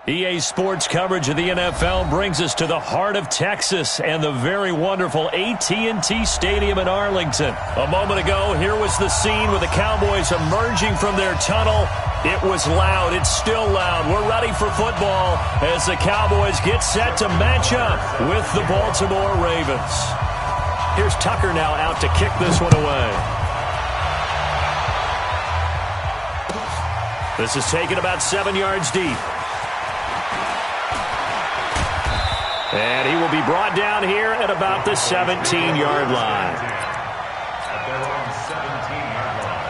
EA Sports coverage of the NFL brings us to the heart of Texas and the very wonderful AT&T Stadium in Arlington. A moment ago, here was the scene with the Cowboys emerging from their tunnel. It was loud. It's still loud. We're ready for football as the Cowboys get set to match up with the Baltimore Ravens. Here's Tucker now out to kick this one away. This is taken about 7 yards deep. And he will be brought down here at about the 17-yard line. At their own 17-yard line.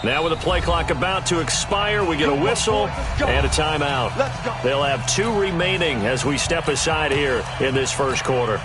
Now with the play clock about to expire, we get a whistle and a timeout. They'll have 2 remaining as we step aside here in this first quarter.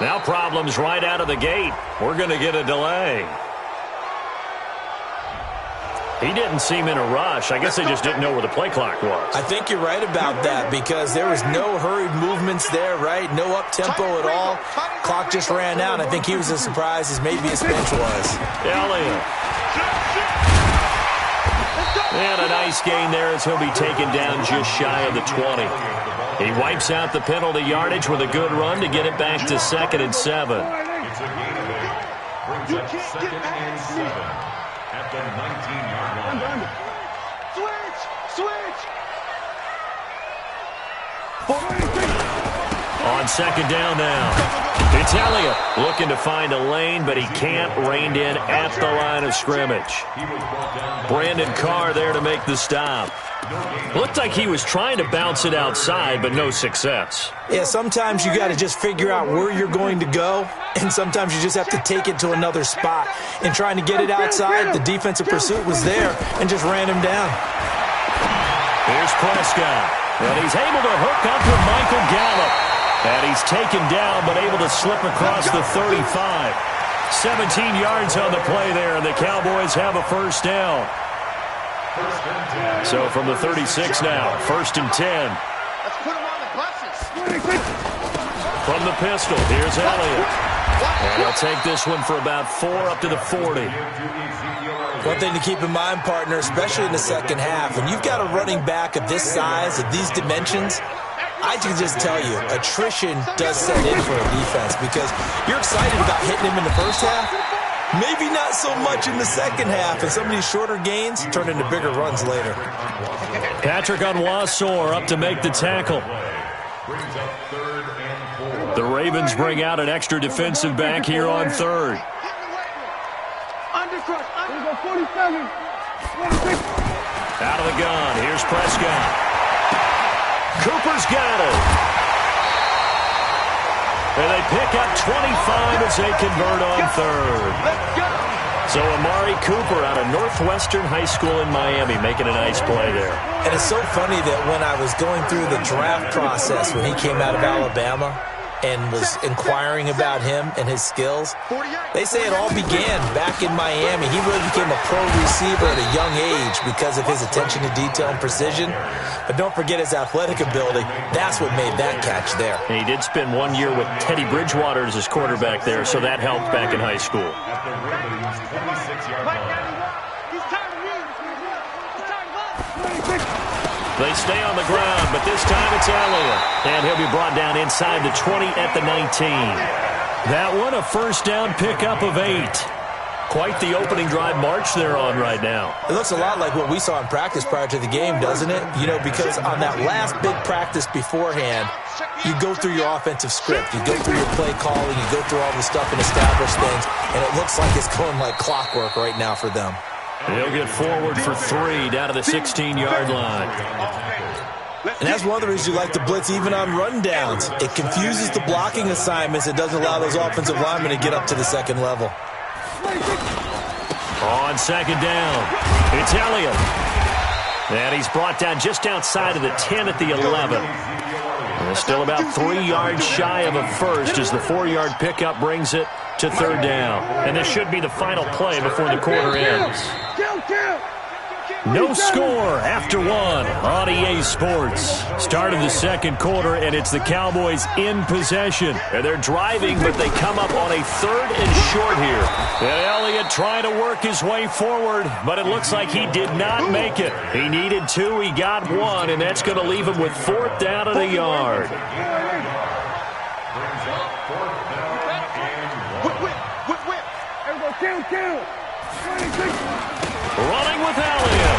Now problems right out of the gate. We're going to get a delay. He didn't seem in a rush. I guess they just didn't know where the play clock was. I think you're right about that because there was no hurried movements there, right? No up-tempo at all. Clock just ran out. I think he was as surprised as maybe his bench was. Elliott. And a nice gain there as he'll be taken down just shy of the 20. He wipes out the penalty yardage with a good run to get it back to 2nd and 7. It's a gain of 8. Brings up 2nd and 7 at the 19-yard line. Switch! On 2nd down now. It's Elliott looking to find a lane, but he can't rein in at the line of scrimmage. Brandon Carr there to make the stop. Looked like he was trying to bounce it outside, but no success. Yeah, sometimes you got to just figure out where you're going to go, and sometimes you just have to take it to another spot. And trying to get it outside, the defensive pursuit was there and just ran him down. Here's Prescott, and he's able to hook up with Michael Gallup. And he's taken down, but able to slip across the 35. 17 yards on the play there, and the Cowboys have a first down. So from the 36 now, 1st and 10. Let's put him on the buses. From the pistol, here's Elliott. And he'll take this one for about 4 up to the 40. One thing to keep in mind, partner, especially in the second half, when you've got a running back of this size, of these dimensions, I can just tell you, attrition does set in for a defense because you're excited about hitting him in the first half. Maybe not so much in the second half, and some of these shorter gains turn into bigger runs later. Patrick Onwuasor up to make the tackle. The Ravens bring out an extra defensive back here on 3rd. Out of the gun, here's Prescott. Cooper's got it. And they pick up 25 as they convert on 3rd. So Amari Cooper out of Northwestern High School in Miami making a nice play there. And it's so funny that when I was going through the draft process when he came out of Alabama and was inquiring about him and his skills, they say it all began back in Miami. He really became a pro receiver at a young age because of his attention to detail and precision. But don't forget his athletic ability. That's what made that catch there. And he did spend 1 year with Teddy Bridgewater as his quarterback there, so that helped back in high school. They stay on the ground, but this time it's Elliott. And he'll be brought down inside the 20 at the 19. That one, a first down pickup of 8. Quite the opening drive march they're on right now. It looks a lot like what we saw in practice prior to the game, doesn't it? You know, because on that last big practice beforehand, you go through your offensive script. You go through your play calling. You go through all the stuff and establish things. And it looks like it's going like clockwork right now for them. They'll get forward for 3 down to the 16-yard line. And that's one of the reasons you like to blitz even on rundowns. It confuses the blocking assignments. It doesn't allow those offensive linemen to get up to the second level. On second down, it's Elliott. And he's brought down just outside of the 10 at the 11. And still about 3 yards shy of a first as the 4-yard pickup brings it to third down. And this should be the final play before the quarter ends. No score after 1 on EA Sports. Start of the second quarter, and it's the Cowboys in possession. And they're driving, but they come up on a 3rd and short here. And Elliott trying to work his way forward, but it looks like he did not make it. He needed 2, he got 1, and that's going to leave him with 4th down and a yard. Running with Elliott.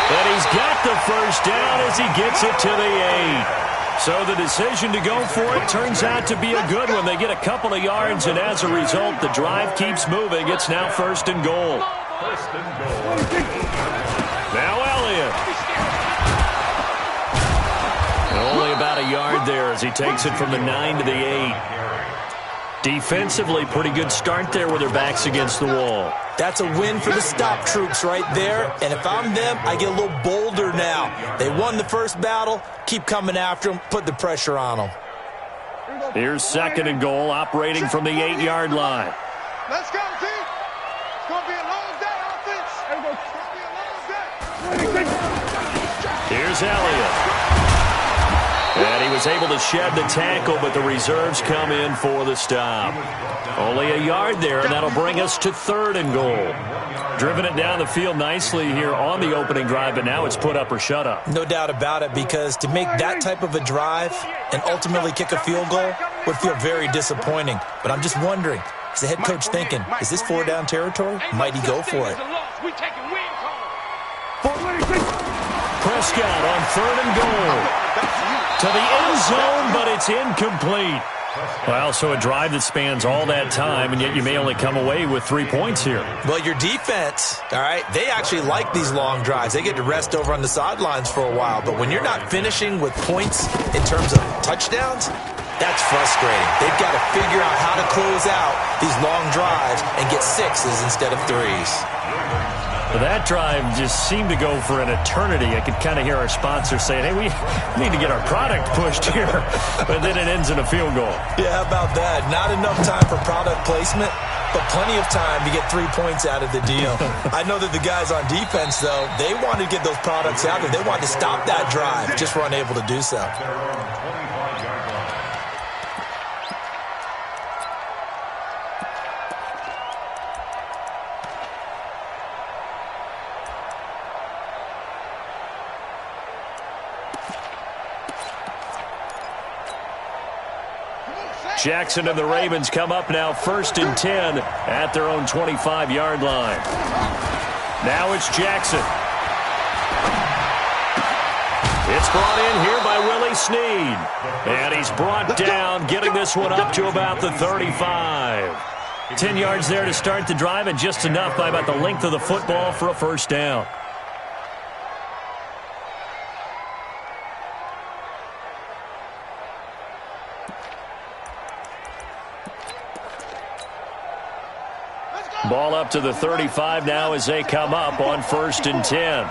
And he's got the first down as he gets it to the 8. So the decision to go for it turns out to be a good one. They get a couple of yards, and as a result, the drive keeps moving. It's now 1st and goal. Now Elliott. Only about a yard there as he takes it from the 9 to the 8. Defensively, pretty good start there with their backs against the wall. That's a win for the stop troops right there. And if I'm them, I get a little bolder now. They won the first battle. Keep coming after them. Put the pressure on them. Here's 2nd and goal, operating from the 8-yard line. Let's go, team. It's going to be a long day, offense. It's going to be a long day. Here's Elliott. And he was able to shed the tackle, but the reserves come in for the stop. Only a yard there, and that'll bring us to 3rd and goal. Driven it down the field nicely here on the opening drive, but now it's put up or shut up. No doubt about it, because to make that type of a drive and ultimately kick a field goal would feel very disappointing. But I'm just wondering, is the head coach thinking, is this 4-down territory? Might he go for it? Prescott on 3rd and goal. To the end zone, but it's incomplete. Well, so a drive that spans all that time, and yet you may only come away with 3 points here. Well, your defense, all right, they actually like these long drives. They get to rest over on the sidelines for a while. But when you're not finishing with points in terms of touchdowns, that's frustrating. They've got to figure out how to close out these long drives and get 6s instead of 3s. That drive just seemed to go for an eternity. I could kind of hear our sponsor saying, hey, we need to get our product pushed here. But then it ends in a field goal. Yeah, how about that? Not enough time for product placement, but plenty of time to get 3 points out of the deal. I know that the guys on defense, though, they wanted to get those products out there. They wanted to stop that drive, just were unable to do so. Jackson and the Ravens come up now 1st and 10 at their own 25-yard line. Now it's Jackson. It's brought in here by Willie Snead. And he's brought down, getting this one up to about the 35. 10 yards there to start the drive, and just enough by about the length of the football for a first down. Ball up to the 35 now as they come up on 1st and 10.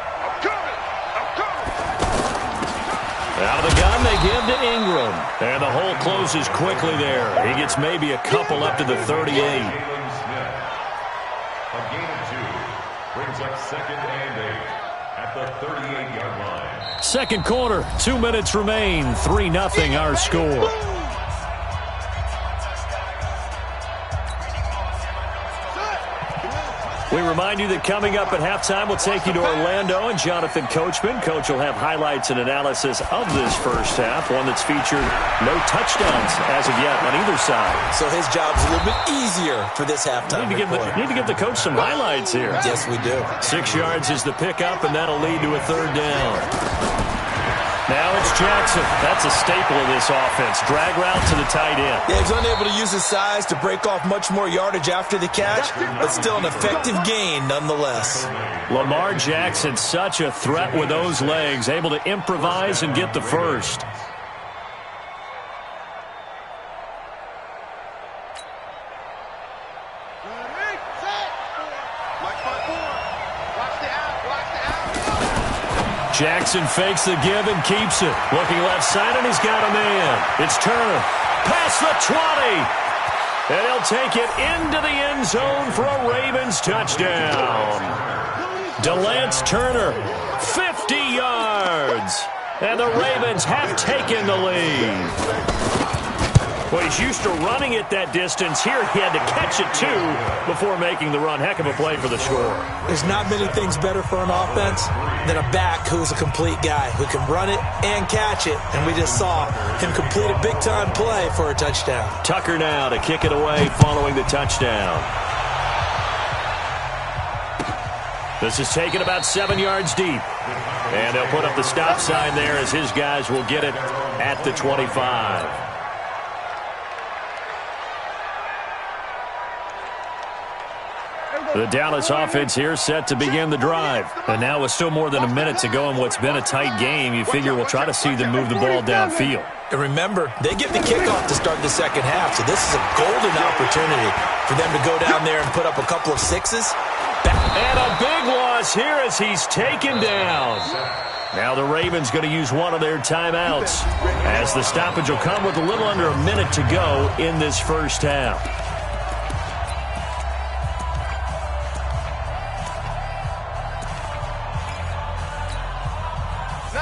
Out of the gun, they give to Ingram. And the hole closes quickly there. He gets maybe a couple up to the 38. A gain of 2 brings up 2nd and 8 at the 38-yard line. Second quarter, 2 minutes remain. 3-0 our score. We remind you that coming up at halftime, we'll take you to Orlando and Jonathan Coachman. Coach will have highlights and analysis of this first half, one that's featured no touchdowns as of yet on either side. So his job's a little bit easier for this halftime. Need to give the coach some highlights here. Yes, we do. 6 yards is the pickup, and that'll lead to a third down. Now it's Jackson. That's a staple of this offense. Drag route to the tight end. Yeah, he's unable to use his size to break off much more yardage after the catch, but still an effective gain nonetheless. Lamar Jackson, such a threat with those legs, able to improvise and get the first. Jackson fakes the give and keeps it. Looking left side, and he's got a man. It's Turner. Past the 20. And he'll take it into the end zone for a Ravens touchdown. Delance Turner, 50 yards. And the Ravens have taken the lead. Well, he's used to running it that distance. Here he had to catch it, too, before making the run. Heck of a play for the score. There's not many things better for an offense than a back who's a complete guy who can run it and catch it. And we just saw him complete a big-time play for a touchdown. Tucker now to kick it away following the touchdown. This is taken about 7 yards deep. And they'll put up the stop sign there as his guys will get it at the 25. The Dallas offense here set to begin the drive. And now with still more than a minute to go in what's been a tight game, you figure we'll try to see them move the ball downfield. And remember, they get the kickoff to start the second half, so this is a golden opportunity for them to go down there and put up a couple of sixes. And a big loss here as he's taken down. Now the Ravens going to use one of their timeouts as the stoppage will come with a little under a minute to go in this first half.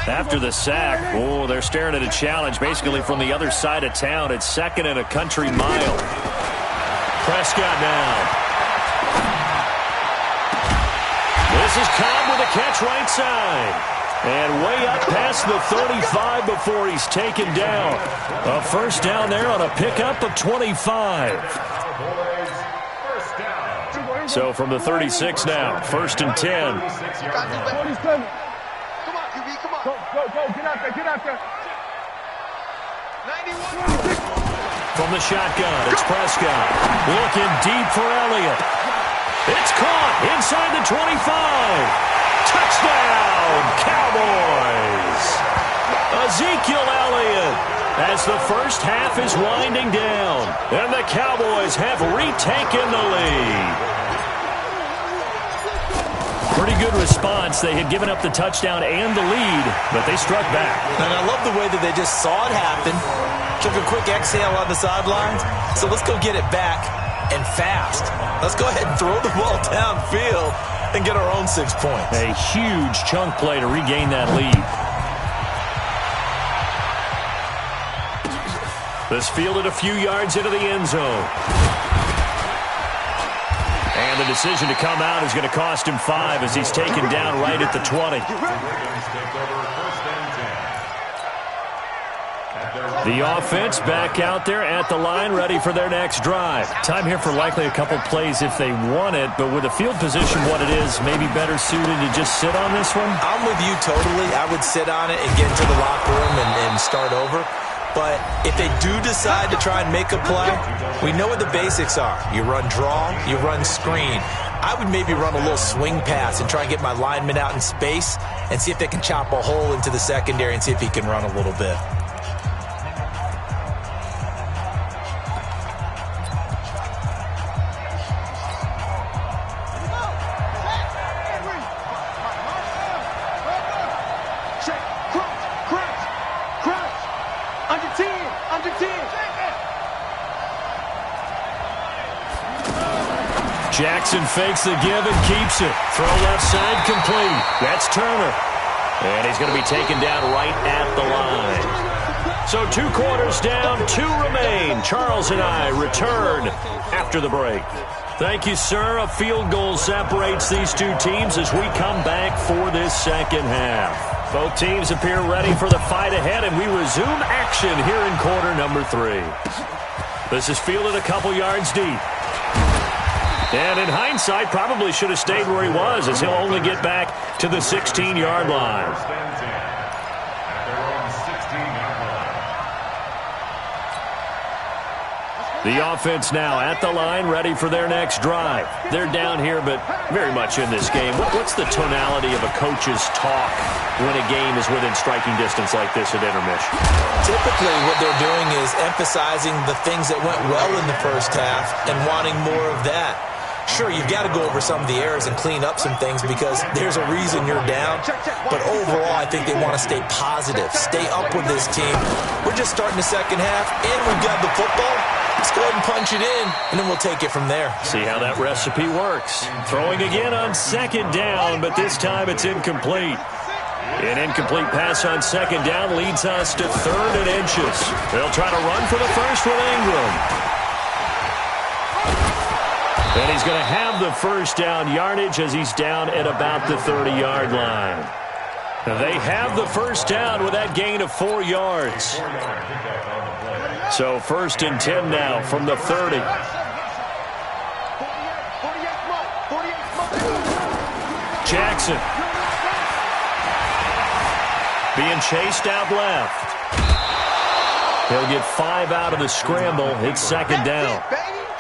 After the sack, oh, they're staring at a challenge basically from the other side of town. It's 2nd and a country mile. Prescott now. This is Cobb with a catch right side. And way up past the 35 before he's taken down. A first down there on a pickup of 25. So from the 36 now, 1st and 10. Go, get out there. 91. From the shotgun, it's Prescott. Looking deep for Elliott. It's caught inside the 25. Touchdown, Cowboys. Ezekiel Elliott as the first half is winding down. And the Cowboys have retaken the lead. Pretty good response. They had given up the touchdown and the lead, but they struck back. And I love the way that they just saw it happen, took a quick exhale on the sidelines. So let's go get it back and fast. Let's go ahead and throw the ball downfield and get our own 6 points. A huge chunk play to regain that lead. This fielded a few yards into the end zone. And the decision to come out is going to cost him 5 as he's taken down right at the 20. The offense back out there at the line, ready for their next drive. Time here for likely a couple plays if they want it, but with the field position what it is, maybe better suited to just sit on this one? I'm with you totally. I would sit on it and get into the locker room and start over. But if they do decide to try and make a play, we know what the basics are. You run draw, you run screen. I would maybe run a little swing pass and try and get my lineman out in space and see if they can chop a hole into the secondary and see if he can run a little bit. Jackson fakes the give and keeps it. Throw left side complete. That's Turner. And he's going to be taken down right at the line. So 2 quarters down, 2 remain. Charles and I return after the break. Thank you, sir. A field goal separates these two teams as we come back for this second half. Both teams appear ready for the fight ahead, and we resume action here in quarter number 3. This is fielded a couple yards deep. And in hindsight, probably should have stayed where he was, as he'll only get back to the 16-yard line. The offense now at the line, ready for their next drive. They're down here, but very much in this game. What's the tonality of a coach's talk when a game is within striking distance like this at intermission? Typically, what they're doing is emphasizing the things that went well in the first half and wanting more of that. Sure, you've got to go over some of the errors and clean up some things because there's a reason you're down. But overall, I think they want to stay positive, stay up with this team. We're just starting the second half, and we've got the football. Let's go ahead and punch it in, and then we'll take it from there. See how that recipe works. Throwing again on second down, but this time it's incomplete. An incomplete pass on second down leads us to 3rd and inches. They'll try to run for the first with Ingram. And he's going to have the first down yardage as he's down at about the 30-yard line. They have the first down with that gain of 4 yards. So 1st and 10 now from the 30. Jackson. Being chased out left. He'll get 5 out of the scramble. It's second down.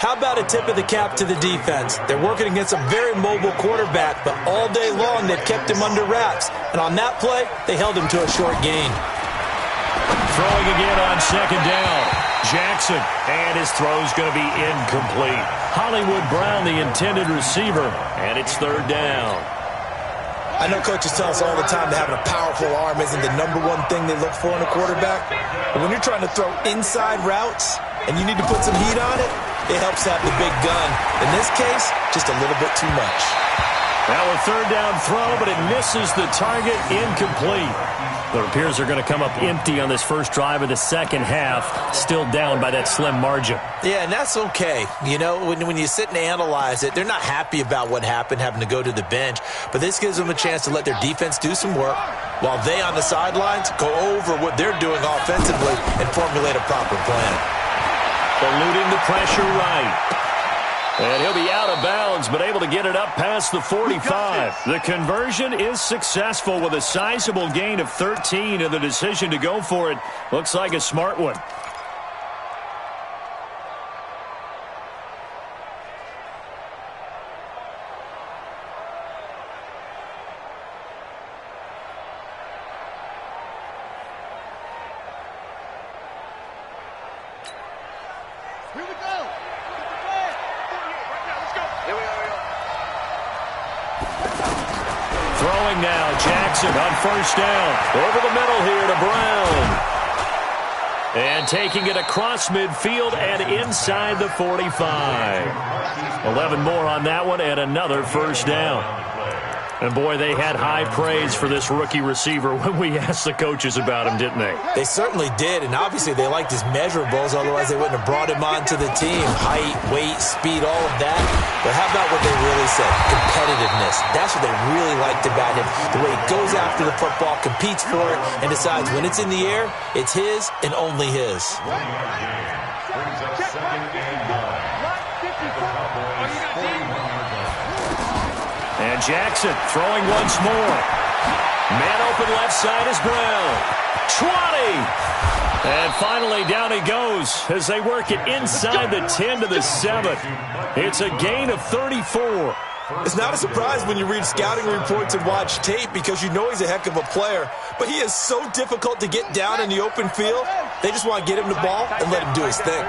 How about a tip of the cap to the defense? They're working against a very mobile quarterback, but all day long they've kept him under wraps. And on that play, they held him to a short gain. Throwing again on second down. Jackson, and his throw's going to be incomplete. Hollywood Brown, the intended receiver, and it's 3rd down. I know coaches tell us all the time that having a powerful arm isn't the #1 thing they look for in a quarterback. But when you're trying to throw inside routes and you need to put some heat on it, it helps to have the big gun. In this case, just a little bit too much. Now a 3rd down throw, but it misses the target, incomplete. It appears they're going to come up empty on this first drive of the second half, still down by that slim margin. Yeah, and that's okay. You know, when you sit and analyze it, they're not happy about what happened, having to go to the bench. But this gives them a chance to let their defense do some work while they on the sidelines go over what they're doing offensively and formulate a proper plan. Eluding the pressure right. And he'll be out of bounds, but able to get it up past the 45. The conversion is successful with a sizable gain of 13, and the decision to go for it looks like a smart one. Here we go. Here we go. Throwing now, Jackson on first down. Over the middle here to Brown. And taking it across midfield and inside the 45. 11 more on that one and another first down. And, boy, they had high praise for this rookie receiver when we asked the coaches about him, didn't they? They certainly did, and obviously they liked his measurables, otherwise they wouldn't have brought him onto the team. Height, weight, speed, all of that. But how about what they really said? Competitiveness. That's what they really liked about him. The way he goes after the football, competes for it, and decides when it's in the air, it's his and only his. And Jackson throwing once more. Man open left side is Brown. 20. And finally down he goes as they work it inside the 10 to the 7. It's a gain of 34. It's not a surprise when you read scouting reports and watch tape because you know he's a heck of a player. But he is so difficult to get down in the open field. They just want to get him the ball and let him do his thing.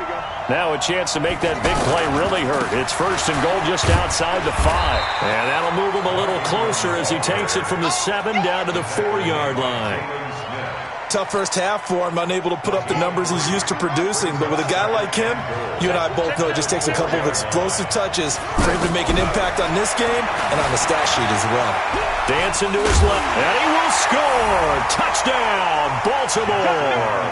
Now a chance to make that big play really hurt. It's 1st and goal just outside the 5. And that'll move him a little closer as he takes it from the 7 down to the 4-yard line. Tough first half for him, unable to put up the numbers he's used to producing. But with a guy like him, you and I both know it just takes a couple of explosive touches for him to make an impact on this game and on the stat sheet as well. Dancing to his left, and he will score! Touchdown, Baltimore!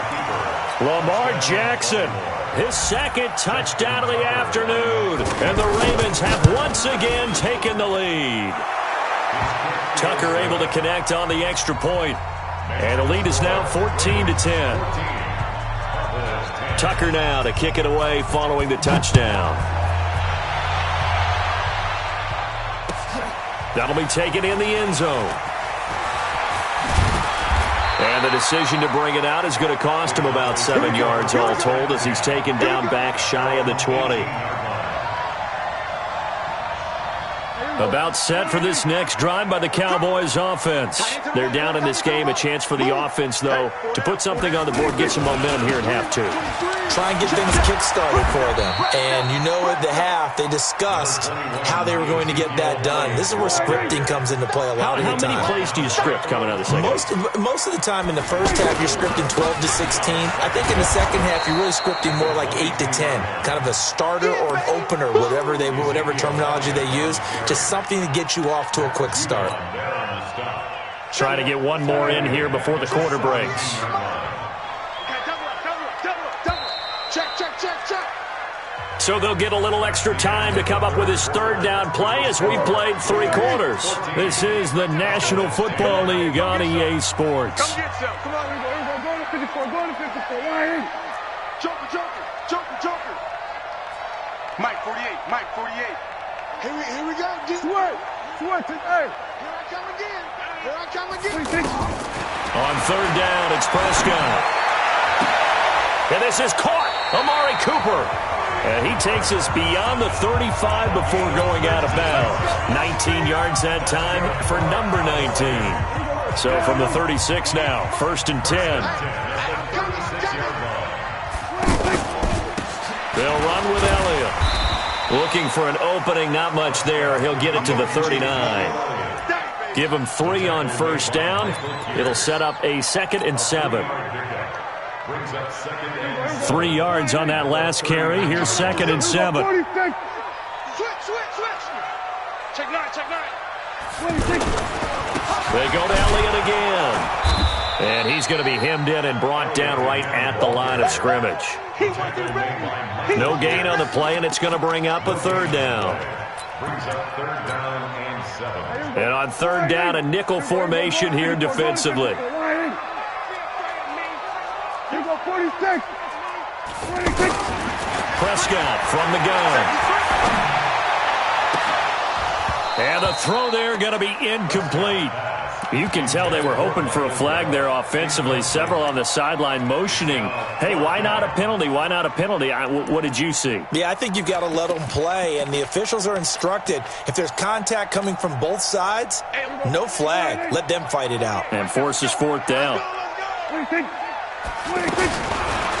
Lamar Jackson his second touchdown of the afternoon. And the Ravens have once again taken the lead. Tucker able to connect on the extra point. And the lead is now 14-10. Tucker now to kick it away following the touchdown. That'll be taken in the end zone. And the decision to bring it out is going to cost him about 7 yards all told as he's taken down back shy of the 20. About set for this next drive by the Cowboys offense. They're down in this game. A chance for the offense, though, to put something on the board, get some momentum here at half two. Try and get things kick-started for them. And you know at the half, they discussed how they were going to get that done. This is where scripting comes into play a lot of the time. How many plays do you script coming out of the second? Most of the time in the first half, you're scripting 12 to 16. I think in the second half, you're really scripting more like 8 to 10. Kind of a starter or an opener, whatever terminology they use, just something to get you off to a quick start. Try to get one more in here before the quarter breaks. So they'll get a little extra time to come up with his third down play as we played 3 quarters. This is the National Football League on EA Sports. Come get some. Come on, go to 54. Go to 54. Right. Joker. Mike 48. Here we go. Sweat. Hey. Here I come again. On third down, it's Prescott. And this is caught. Amari Cooper. And he takes us beyond the 35 before going out of bounds. 19 yards that time for number 19. So from the 36 now, 1st and 10. They'll run with Elliott. Looking for an opening, not much there. He'll get it to the 39. Give him 3 on first down. It'll set up a 2nd and 7. 3 yards on that last carry. Here's 2nd and 7. Switch. Check 9. They go to Elliott again. And he's going to be hemmed in and brought down right at the line of scrimmage. No gain on the play, and it's going to bring up a 3rd down. And on 3rd down, a nickel formation here defensively. Prescott from the gun. And the throw there going to be incomplete. You can tell they were hoping for a flag there offensively. Several on the sideline motioning, hey, why not a penalty? Why not a penalty? What did you see? Yeah, I think you've got to let them play, and the officials are instructed, if there's contact coming from both sides, no flag. Let them fight it out. And forces 4th down.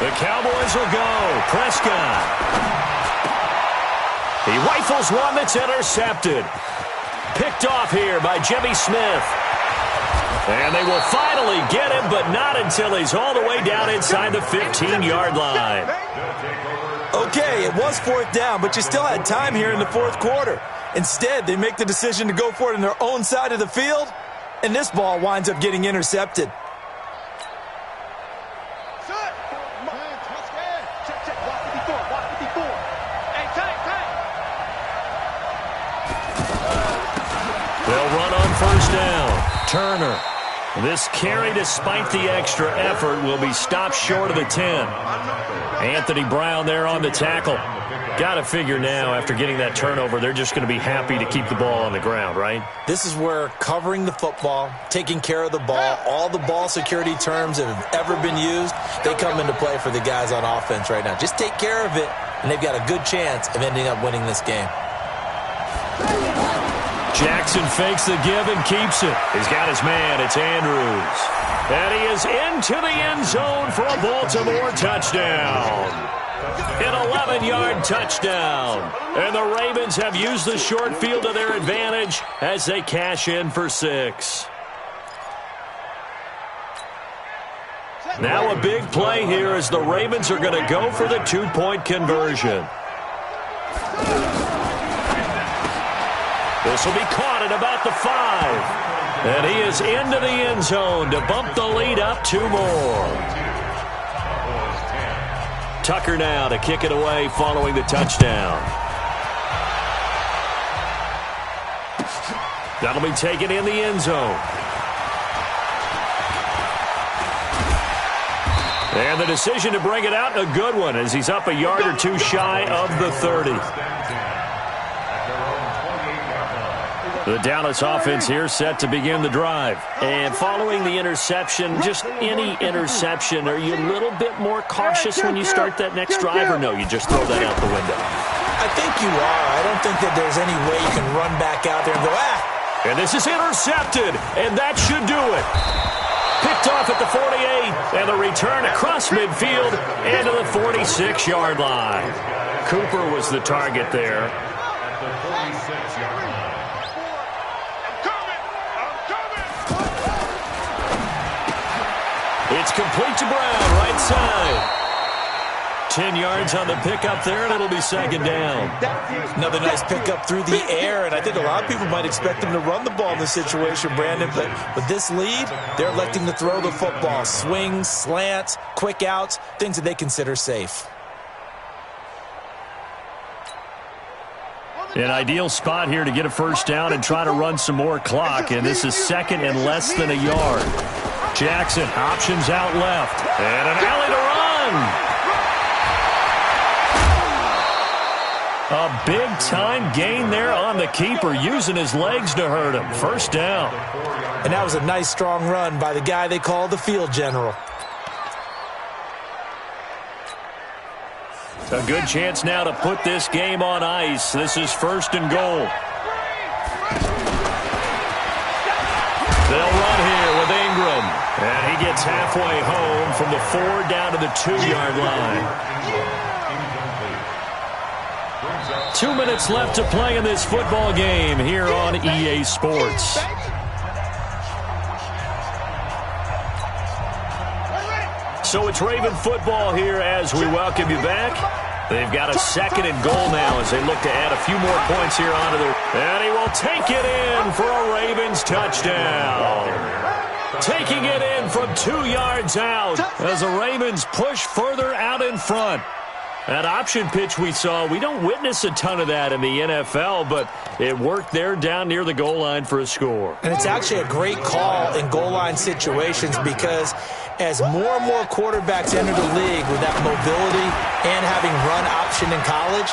The Cowboys will go. Prescott. He rifles one that's intercepted. Picked off here by Jimmy Smith. And they will finally get him, but not until he's all the way down inside the 15-yard line. Okay, it was 4th down, but you still had time here in the 4th quarter. Instead, they make the decision to go for it on their own side of the field, and this ball winds up getting intercepted. They'll run on 1st down. Turner. This carry, despite the extra effort, will be stopped short of the 10. Anthony Brown there on the tackle. Got to figure now, after getting that turnover, they're just going to be happy to keep the ball on the ground, right? This is where covering the football, taking care of the ball, all the ball security terms that have ever been used, they come into play for the guys on offense right now. Just take care of it, and they've got a good chance of ending up winning this game. Jackson fakes the give and keeps it. He's got his man. It's Andrews. And he is into the end zone for a Baltimore touchdown. An 11-yard touchdown. And the Ravens have used the short field to their advantage as they cash in for 6. Now a big play here as the Ravens are going to go for the 2-point conversion. This will be caught at about the 5. And he is into the end zone to bump the lead up 2 more. Tucker now to kick it away following the touchdown. That'll be taken in the end zone. And the decision to bring it out, a good one, as he's up a yard or two shy of the 30. The Dallas offense here set to begin the drive. And following the interception, just any interception, are you a little bit more cautious when you start that next drive, or no, you just throw that out the window? I think you are. I don't think that there's any way you can run back out there and go, And this is intercepted, and that should do it. Picked off at the 48, and the return across midfield and to the 46-yard line. Cooper was the target there. At the 46-yard line. It's complete to Brown, right side. 10 yards on the pickup there, and it'll be second down. Another nice pickup through the air, and I think a lot of people might expect him to run the ball in this situation, Brandon, but with this lead, they're electing to throw the football. Swings, slants, quick outs, things that they consider safe. An ideal spot here to get a first down and try to run some more clock, and this is second and less than a yard. Jackson options out left, and an alley to run. A big-time gain there on the keeper, using his legs to hurt him. First down. And that was a nice, strong run by the guy they call the field general. A good chance now to put this game on ice. This is first and goal. They'll run here with Ingram. And he gets halfway home from the 4 down to the 2-yard line. 2 minutes left to play in this football game here on EA Sports. So it's Raven football here as we welcome you back. They've got a second and goal now as they look to add a few more points here onto their... And he will take it in for a Ravens touchdown. Taking it in from 2 yards out as the Ravens push further out in front. That option pitch we saw, we don't witness a ton of that in the NFL, but it worked there down near the goal line for a score. And it's actually a great call in goal line situations because as more and more quarterbacks enter the league with that mobility and having run option in college,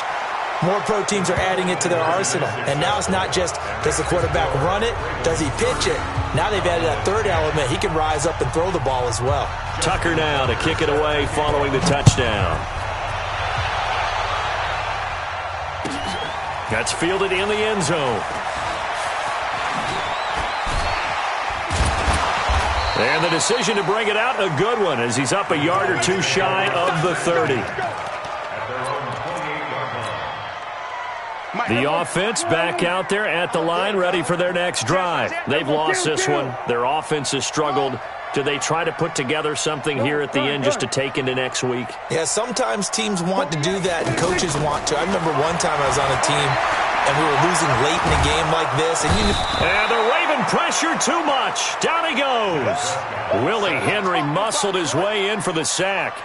more pro teams are adding it to their arsenal. And now it's not just, does the quarterback run it? Does he pitch it? Now they've added that third element. He can rise up and throw the ball as well. Tucker now to kick it away following the touchdown. That's fielded in the end zone. And the decision to bring it out, a good one, as he's up a yard or two shy of the 30. The offense back out there at the line, ready for their next drive. They've lost this one. Their offense has struggled. Do they try to put together something here at the end just to take into next week? Yeah, sometimes teams want to do that and coaches want to. I remember one time I was on a team and we were losing late in a game like this. And the Raven pressure too much. Down he goes. Willie Henry muscled his way in for the sack.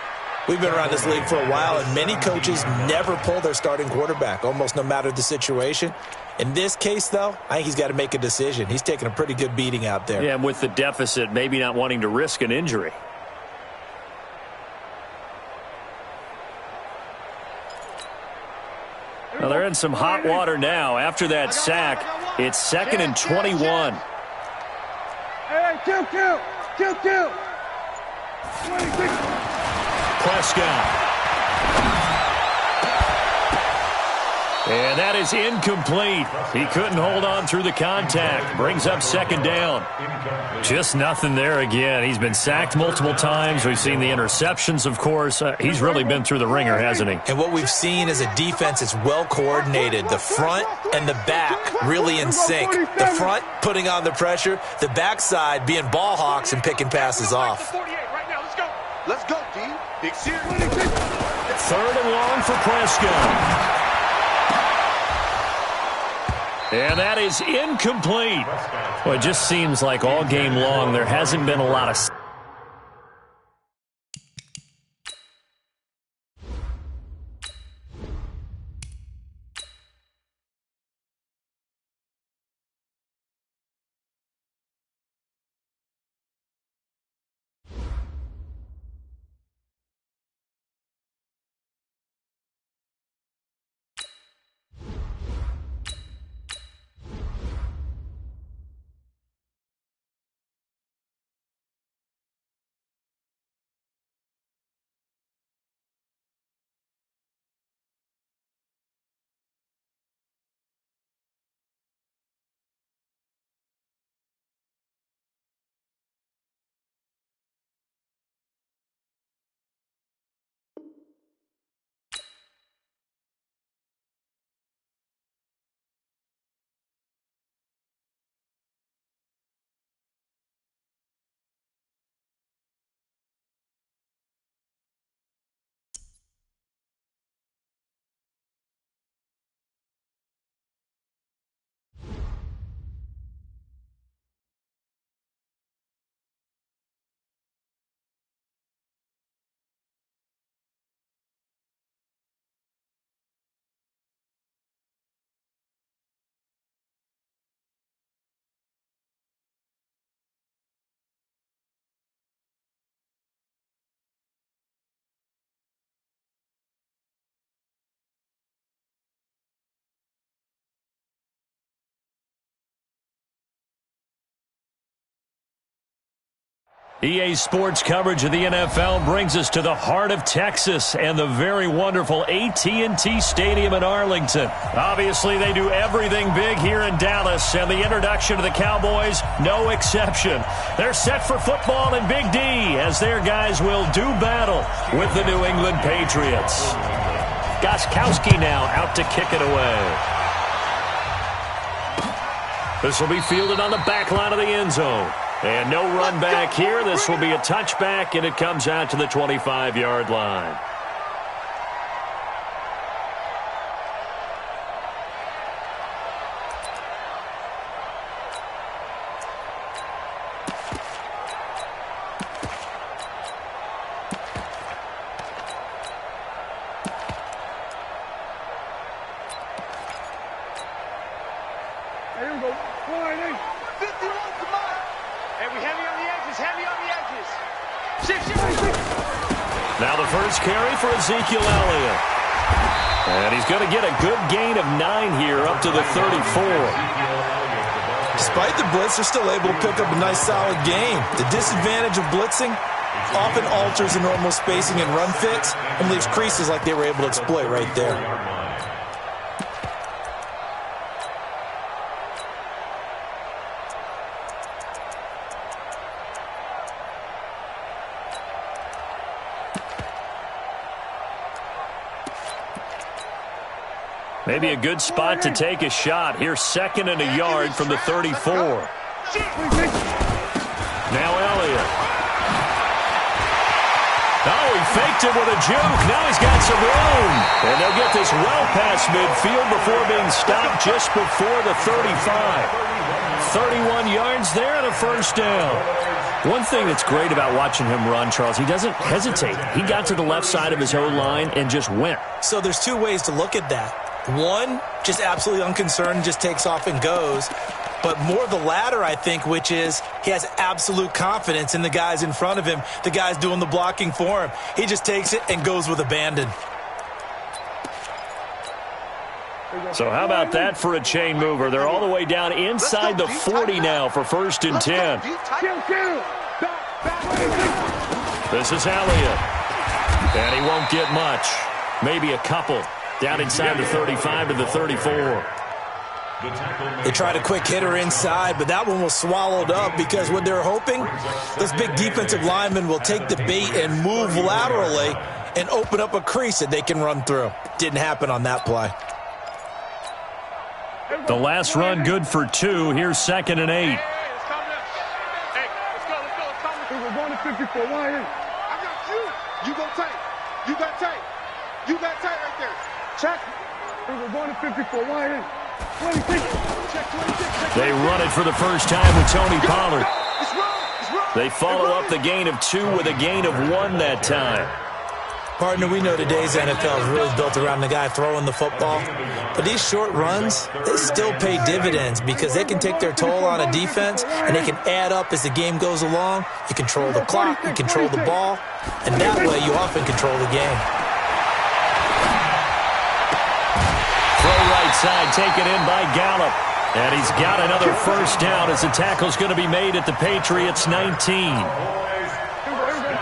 We've been around this league for a while, and many coaches never pull their starting quarterback, almost no matter the situation. In this case, though, I think he's got to make a decision. He's taking a pretty good beating out there. Yeah, and with the deficit, maybe not wanting to risk an injury. Well, they're in some hot water now. After that sack, it's 2nd and 21. Hey, kill. Prescott. And that is incomplete. He couldn't hold on through the contact. Brings up second down. Just nothing there again. He's been sacked multiple times. We've seen the interceptions, of course. He's really been through the ringer, hasn't he? And what we've seen is a defense that's well coordinated. The front and the back really in sync. The front putting on the pressure. The backside being ball hawks and picking passes off. Let's go, D. Big series. 3rd and long for Prescott. And that is incomplete. Well, it just seems like all game long there hasn't been a lot of... EA Sports coverage of the NFL brings us to the heart of Texas and the very wonderful AT&T Stadium in Arlington. Obviously, they do everything big here in Dallas, and the introduction to the Cowboys, no exception. They're set for football in Big D as their guys will do battle with the New England Patriots. Gostkowski now out to kick it away. This will be fielded on the back line of the end zone. And no run back here. This will be a touchback, and it comes out to the 25-yard line. Here we go. 51, come on. Hey, we heavy on the edges, heavy on the edges. Shift. Now the first carry for Ezekiel Elliott. And he's going to get a good gain of 9 here up to the 34. Despite the blitz, they're still able to pick up a nice solid gain. The disadvantage of blitzing often alters the normal spacing and run fits and leaves creases like they were able to exploit right there. Maybe a good spot to take a shot. Here's 2nd and a yard from the 34. Now Elliott. Oh, he faked it with a juke. Now he's got some room. And they'll get this well past midfield before being stopped just before the 35. 31 yards there and a first down. One thing that's great about watching him run, Charles, he doesn't hesitate. He got to the left side of his O-line and just went. So there's 2 ways to look at that. One, just absolutely unconcerned, just takes off and goes. But more the latter, I think, which is he has absolute confidence in the guys in front of him, the guys doing the blocking for him. He just takes it and goes with abandon. So how about that for a chain mover? They're all the way down inside the 40 now for 1st and 10. This is Elliott. And he won't get much. Maybe a couple. Down inside the 35 to the 34. They tried a quick hitter inside, but that one was swallowed up because what they're hoping, this big defensive lineman will take the bait and move laterally and open up a crease that they can run through. Didn't happen on that play. The last run good for 2. Here's 2nd and 8. Hey, let's go. We're going to 54. Why? I got you. You go tight. You got tight. You got tight right there. Check. We're going to 54. Why? 26. Check 26. They run it for the first time with Tony Pollard. It's wrong. They follow up the gain of 2 with a gain of 1 that time. Partner, we know today's NFL is really built around the guy throwing the football. But these short runs, they still pay dividends because they can take their toll on a defense and they can add up as the game goes along. You control the clock, you control the ball, and that way you often control the game. Throw right side, taken in by Gallup. And he's got another first down as the tackle's going to be made at the Patriots' 19.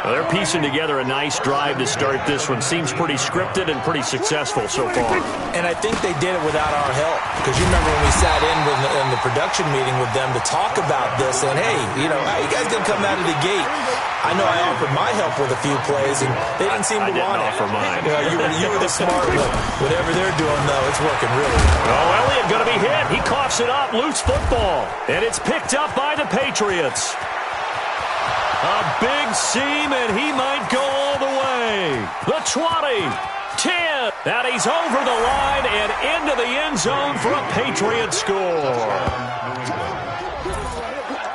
Well, they're piecing together a nice drive to start this one. Seems pretty scripted and pretty successful so far. And I think they did it without our help. Because you remember when we sat in the production meeting with them to talk about this, and hey, you know, how you guys didn't come out of the gate. I know I offered my help with a few plays, and they didn't seem to want it. I didn't offer mine. You were the smart one. Whatever they're doing, though, it's working really well. Oh, Elliott going to be hit. He coughs it up. Loose football. And it's picked up by the Patriots. A big seam, and he might go all the way. The 20, 10, and he's over the line and into the end zone for a Patriot score.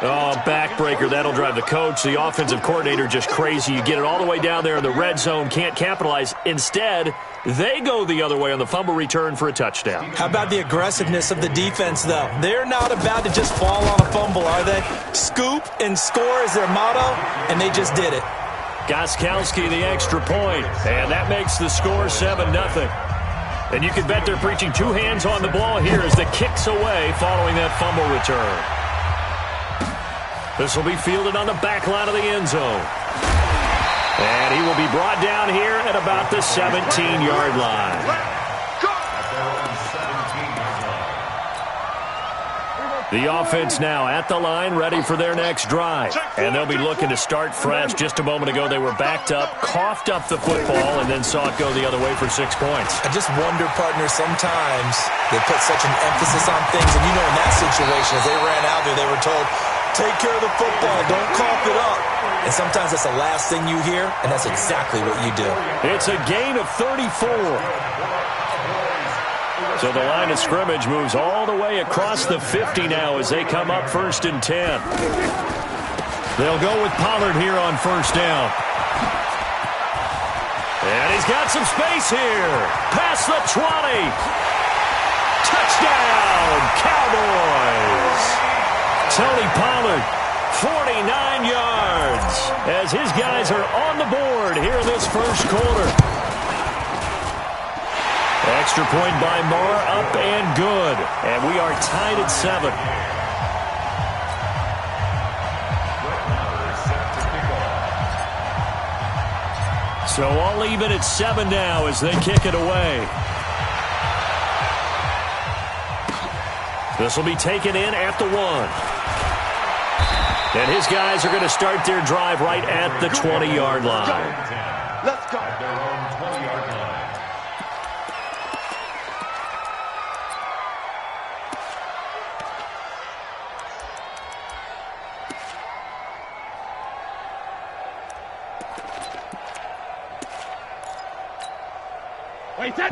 Oh, backbreaker. That'll drive the coach, the offensive coordinator, just crazy. You get it all the way down there in the red zone, can't capitalize. Instead, they go the other way on the fumble return for a touchdown. How about the aggressiveness of the defense, though? They're not about to just fall on a fumble, are they? Scoop and score is their motto, and they just did it. Gostkowski, the extra point, and that makes the score 7-0. And you can bet they're preaching 2 hands on the ball here as the kick's away following that fumble return. This will be fielded on the back line of the end zone. And he will be brought down here at about the 17-yard line. The offense now at the line, ready for their next drive. And they'll be looking to start fresh. Just a moment ago, they were backed up, coughed up the football, and then saw it go the other way for 6 points. I just wonder, partner, sometimes they put such an emphasis on things. And you know, in that situation, as they ran out there, they were told, take care of the football, don't cough it up. And sometimes that's the last thing you hear, and that's exactly what you do. It's a gain of 34. So the line of scrimmage moves all the way across the 50 now as they come up 1st and 10. They'll go with Pollard here on 1st down. And he's got some space here. Past the 20. Touchdown, Cowboys. Tony Pollard, 49 yards as his guys are on the board here in this first quarter. Extra point by Moore, up and good. And we are tied at 7. So all even at 7 now as they kick it away. This will be taken in at the 1. And his guys are going to start their drive right at the 20-yard line. Let's go. Their own 20-yard line.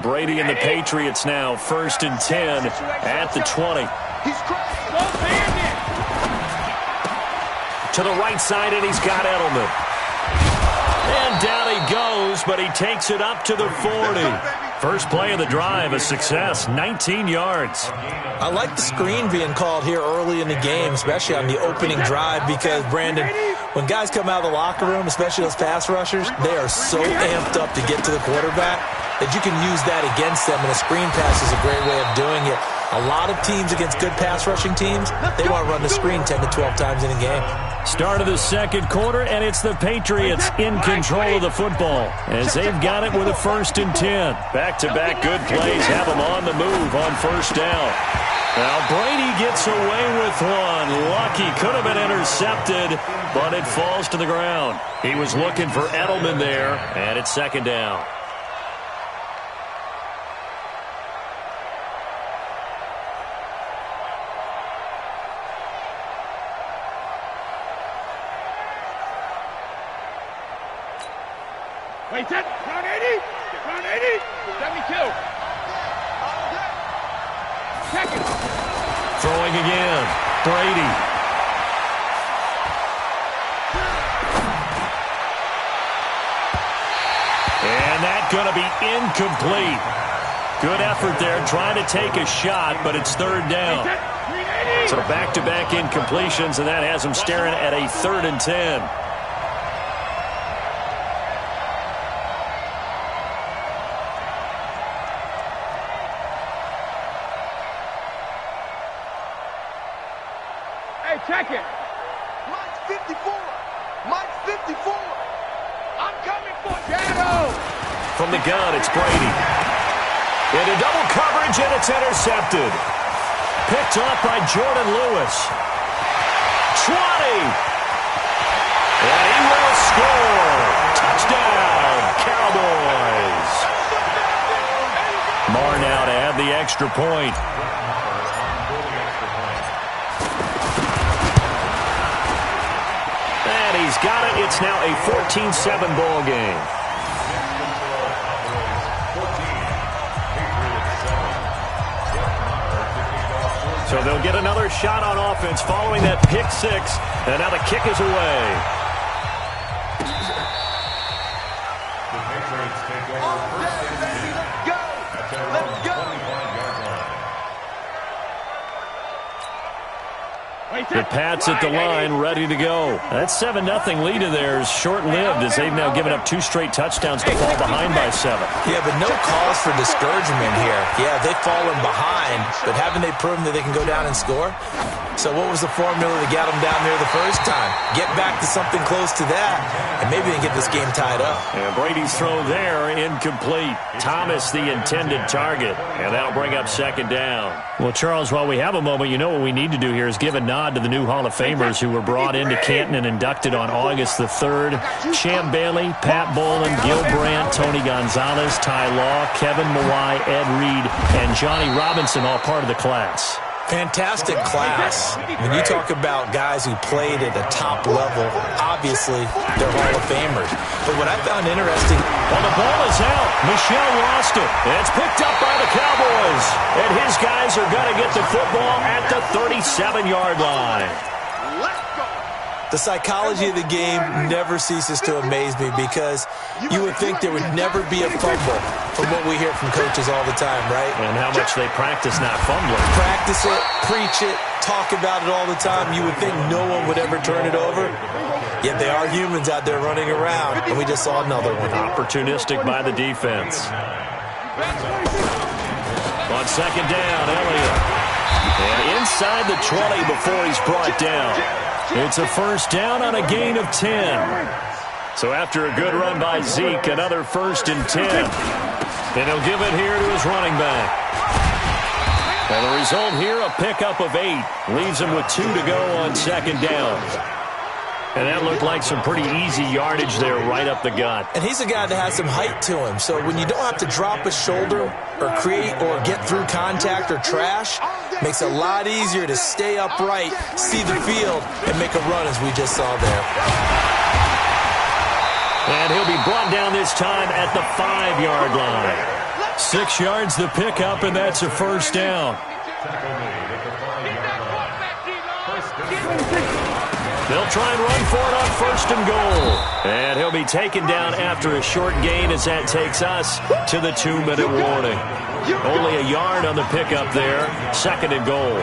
Brady and the Patriots now 1st and 10 at the 20. To the right side, and he's got Edelman. And down he goes, but he takes it up to the 40. First play of the drive, a success, 19 yards. I like the screen being called here early in the game, especially on the opening drive, because, Brandon, when guys come out of the locker room, especially those pass rushers, they are so amped up to get to the quarterback that you can use that against them, and a screen pass is a great way of doing it. A lot of teams against good pass rushing teams, they want to run the screen 10 to 12 times in a game. Start of the second quarter, and it's the Patriots in control of the football as they've got it with a 1st and 10. Back-to-back good plays have them on the move on 1st down. Now Brady gets away with one. Lucky, could have been intercepted, but it falls to the ground. He was looking for Edelman there, and it's 2nd down. Wait, that round 80? Round 80? 72. Check it. Throwing again. Brady. And that's going to be incomplete. Good effort there, trying to take a shot, but it's 3rd down. So back-to-back incompletions, and that has them staring at a 3rd and 10. Check it. Mike's 54. Mike's 54. I'm coming for Shadow. From the gun, it's Brady. Into double coverage, and it's intercepted. Picked off by Jordan Lewis. 20. And he will score. Touchdown, Cowboys. Moore now to add the extra point. He's got it. It's now a 14-7 ball game. So they'll get another shot on offense following that pick 6. And now the kick is away. The Patriots take over 1st and 10. At their own 25-yard line. The Pats at the line, ready to go. That 7-0 lead of theirs short-lived as they've now given up 2 straight touchdowns to fall behind by 7. Yeah, but no cause for discouragement here. Yeah, they've fallen behind, but haven't they proven that they can go down and score? So what was the formula that got them down there the first time? Get back to something close to that, and maybe they can get this game tied up. And Brady's throw there, incomplete. Thomas the intended target, and that'll bring up 2nd down. Well, Charles, while we have a moment, you know what we need to do here is give a nod to the new Hall of Famers who were brought into Canton and inducted on August the 3rd. Champ Bailey, Pat Bolin, Gil Brandt, Tony Gonzalez, Ty Law, Kevin Mawai, Ed Reed, and Johnny Robinson, all part of the class. Fantastic class. When you talk about guys who played at a top level, obviously they're Hall of Famers. But what I found interesting... Well, the ball is out. Michelle lost it. It's picked up by the Cowboys. And his guys are going to get the football at the 37-yard line. The psychology of the game never ceases to amaze me because you would think there would never be a fumble from what we hear from coaches all the time, right? And how much they practice not fumbling. Practice it, preach it, talk about it all the time. You would think no one would ever turn it over. Yet they are humans out there running around, and we just saw another one. Opportunistic by the defense. On 2nd down, Elliott. And inside the 20 before he's brought down. It's a 1st down on a gain of 10. So after a good run by Zeke, another 1st and 10. And he'll give it here to his running back. And the result here, a pickup of 8. Leaves him with 2 to go on 2nd down. And that looked like some pretty easy yardage there right up the gut. And he's a guy that has some height to him. So when you don't have to drop a shoulder or create or get through contact or trash, makes it a lot easier to stay upright, see the field, and make a run as we just saw there. And he'll be brought down this time at the 5-yard line. 6 yards the pickup, and that's a 1st down. They'll try and run for it on 1st and goal. And he'll be taken down after a short gain as that takes us to the 2-minute warning. Only a yard on the pickup there. 2nd and goal.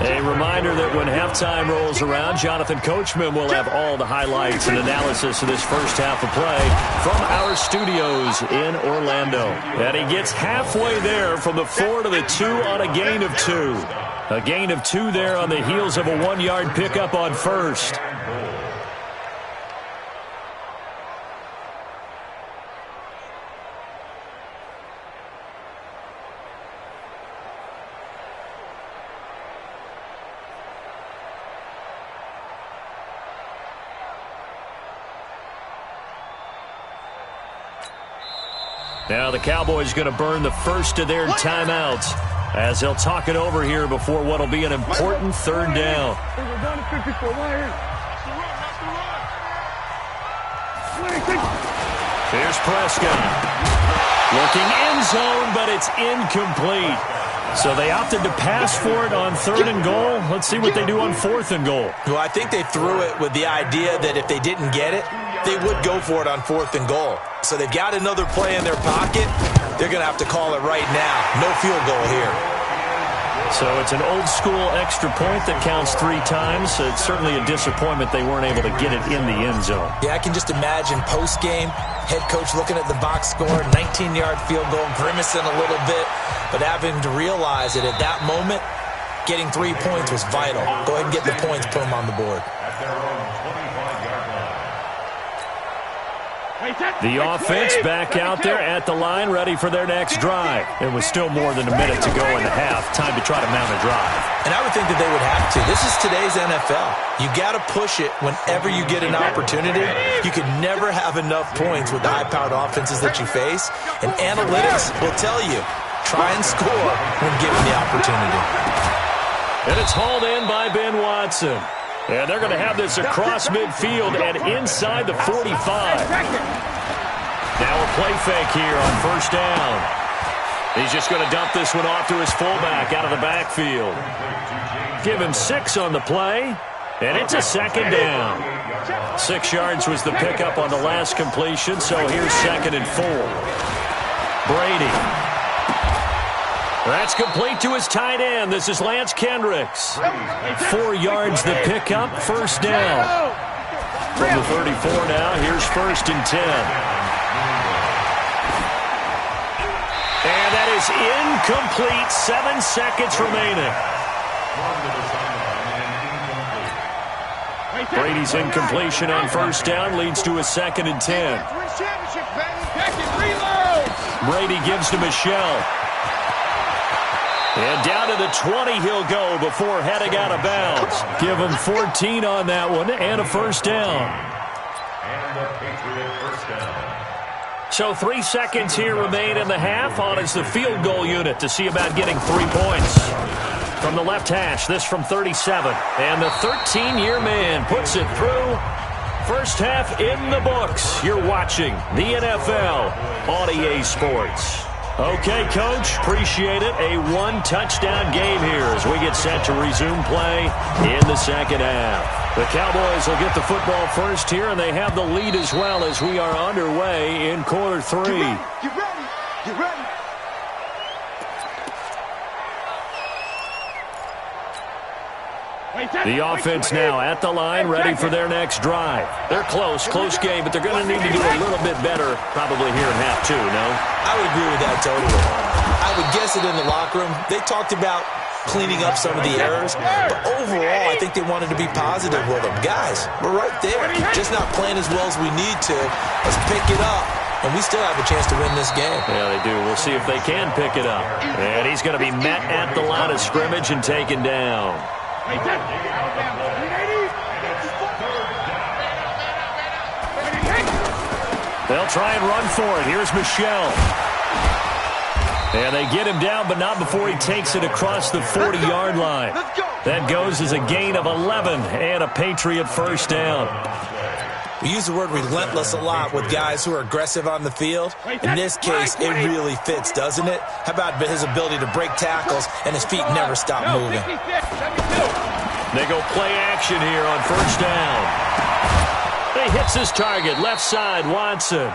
A reminder that when halftime rolls around, Jonathan Coachman will have all the highlights and analysis of this first half of play from our studios in Orlando. And he gets halfway there from the 4 to the 2 on a gain of 2. A gain of 2 there on the heels of a 1-yard pickup on 1st. Now the Cowboys going to burn the first of their timeouts as they'll talk it over here before what will be an important 3rd down. Here's Prescott. Looking end zone, but it's incomplete. So they opted to pass for it on 3rd and goal. Let's see what they do on 4th and goal. Well, I think they threw it with the idea that if they didn't get it, they would go for it on 4th and goal. So they've got another play in their pocket. They're going to have to call it right now. No field goal here. So it's an old-school extra point that counts 3 times. So it's certainly a disappointment they weren't able to get it in the end zone. Yeah, I can just imagine post-game, head coach looking at the box score, 19-yard field goal, grimacing a little bit, but having to realize that at that moment, getting 3 points was vital. Go ahead and get the points, put them on the board. The offense back out there at the line, ready for their next drive. It was still more than a minute to go in the half. Time to try to mount a drive. And I would think that they would have to. This is today's NFL. You got to push it whenever you get an opportunity. You can never have enough points with the high-powered offenses that you face. And analytics will tell you, try and score when given the opportunity. And it's hauled in by Ben Watson. And they're going to have this across midfield and inside the 45. Now a play fake here on 1st down. He's just going to dump this one off to his fullback out of the backfield. Give him 6 on the play, and it's a 2nd down. 6 yards was the pickup on the last completion, so here's 2nd and 4. Brady. That's complete to his tight end. This is Lance Kendricks. 4 yards the pickup, first down. From the 34 now, here's 1st and 10. And that is incomplete. 7 seconds remaining. Brady's incompletion on first down leads to a 2nd and 10. Brady gives to Michelle. And down to the 20 he'll go before heading out of bounds. Give him 14 on that one and a first down. And the Patriot first down. So 3 seconds here remain in the half. On is the field goal unit to see about getting 3 points. From the left hash, this from 37. And the 13-year man puts it through. First half in the books. You're watching the NFL on EA Sports. Okay, Coach, appreciate it. A 1-touchdown game here as we get set to resume play in the second half. The Cowboys will get the football first here, and they have the lead as well as we are underway in quarter 3. Get ready. Get ready. The offense now at the line, ready for their next drive. They're close game, but they're going to need to do a little bit better probably here in half 2, no? I would agree with that totally. I would guess it in the locker room. They talked about cleaning up some of the errors, but overall, I think they wanted to be positive with them. Guys, we're right there. Just not playing as well as we need to. Let's pick it up. And we still have a chance to win this game. Yeah, they do. We'll see if they can pick it up. And he's going to be met at the line of scrimmage and taken down. They'll try and run for it. Here's Michelle. And they get him down, but not before he takes it across the 40-yard line. That goes as a gain of 11 and a Patriot first down. We use the word relentless a lot with guys who are aggressive on the field. In this case, it really fits, doesn't it? How about his ability to break tackles and his feet never stop moving? They go play action here on first down. He hits his target, left side, Watson.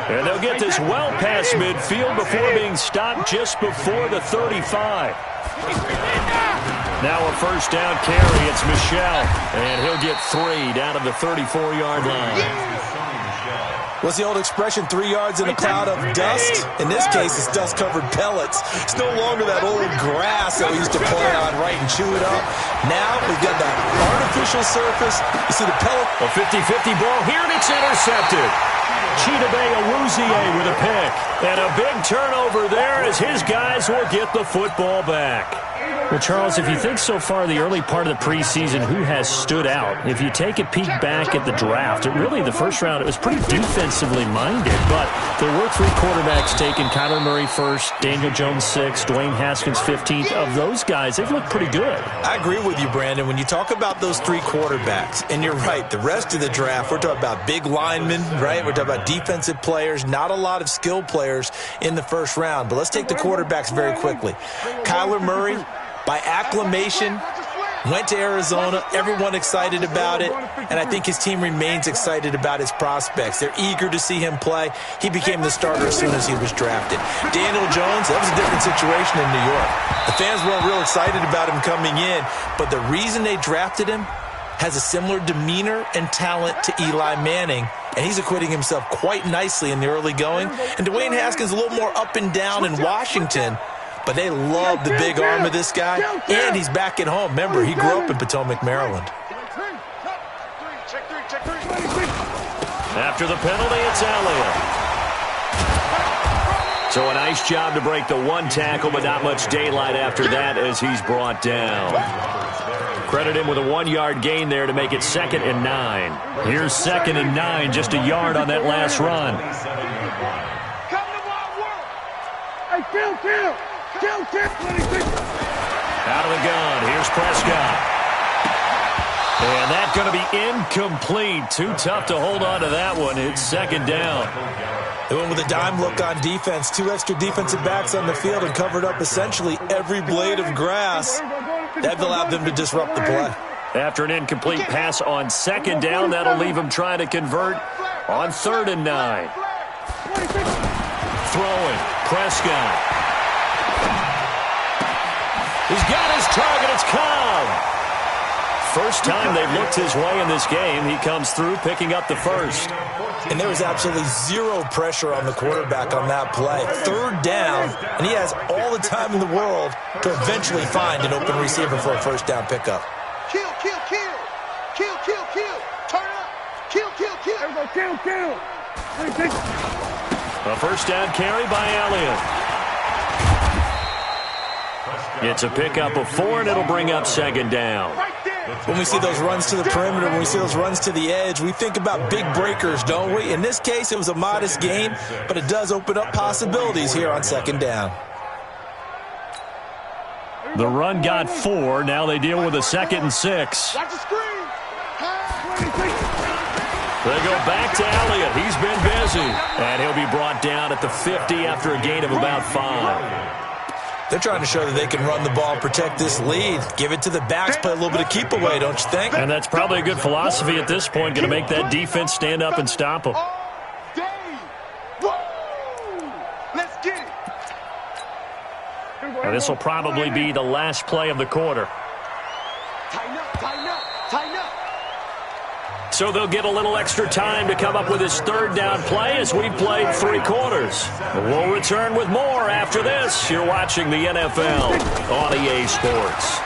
And they'll get this well past midfield before being stopped just before the 35. Now a first down carry, it's Michelle. And he'll get 3 down to the 34-yard line. What's the old expression, 3 yards in a cloud of dust? In this case, it's dust-covered pellets. It's no longer that old grass that we used to play on, right, and chew it up. Now we've got that artificial surface. You see the pellet. A 50-50 ball here, and it's intercepted. Chidobe Awuzie with a pick. And a big turnover there as his guys will get the football back. Well, Charles, if you think so far the early part of the preseason, who has stood out? If you take a peek back at the draft, the first round, it was pretty defensively minded, but there were 3 quarterbacks taken. Kyler Murray first, Daniel Jones 6th, Dwayne Haskins 15th. Of those guys, they've looked pretty good. I agree with you, Brandon. When you talk about those 3 quarterbacks, and you're right, the rest of the draft, we're talking about big linemen, right? We're talking about defensive players, not a lot of skill players in the first round. But let's take the quarterbacks very quickly. Kyler Murray, by acclamation, went to Arizona. Everyone excited about it. And I think his team remains excited about his prospects. They're eager to see him play. He became the starter as soon as he was drafted. Daniel Jones, that was a different situation in New York. The fans weren't real excited about him coming in. But the reason they drafted him has a similar demeanor and talent to Eli Manning. And he's acquitting himself quite nicely in the early going. And Dwayne Haskins a little more up and down in Washington. But they love the big arm of this guy, and he's back at home. Remember, he grew up in Potomac, Maryland. After the penalty, it's Elliott. So a nice job to break the 1 tackle, but not much daylight after that as he's brought down. Credit him with a 1-yard gain there to make it 2nd and 9. Here's 2nd and 9, just a yard on that last run. Hey, kill. Out of the gun, here's Prescott. And that's going to be incomplete. Too tough to hold on to that one. It's 2nd down. They went with a dime look on defense. 2 extra defensive backs on the field and covered up essentially every blade of grass. That allowed them to disrupt the play. After an incomplete pass on 2nd down, that'll leave him trying to convert on 3rd and 9. Throwing, Prescott. He's got his target. It's Cobb. First time they've looked his way in this game. He comes through picking up the first. And there was absolutely zero pressure on the quarterback on that play. Third down, and he has all the time in the world to eventually find an open receiver for a first down pickup. Kill, kill, kill. Kill, kill, kill. Turn up. Kill, kill, kill. There we go. Kill, kill. A first down carry by Elliott. It's a pickup of 4, and it'll bring up second down. When we see those runs to the perimeter, when we see those runs to the edge, we think about big breakers, don't we? In this case, it was a modest gain, but it does open up possibilities here on second down. The run got 4. Now they deal with a 2nd and 6. Watch the screen. They go back to Elliott. He's been busy. And he'll be brought down at the 50 after a gain of about 5. They're trying to show that they can run the ball, protect this lead. Give it to the backs, play a little bit of keep away, don't you think? And that's probably a good philosophy at this point, going to make that defense stand up and stop them. Let's get it. And this will probably be the last play of the quarter. Tighten up, tighten up, tighten up. So they'll get a little extra time to come up with his third down play as we've played 3 quarters. We'll return with more after this. You're watching the NFL on EA Sports.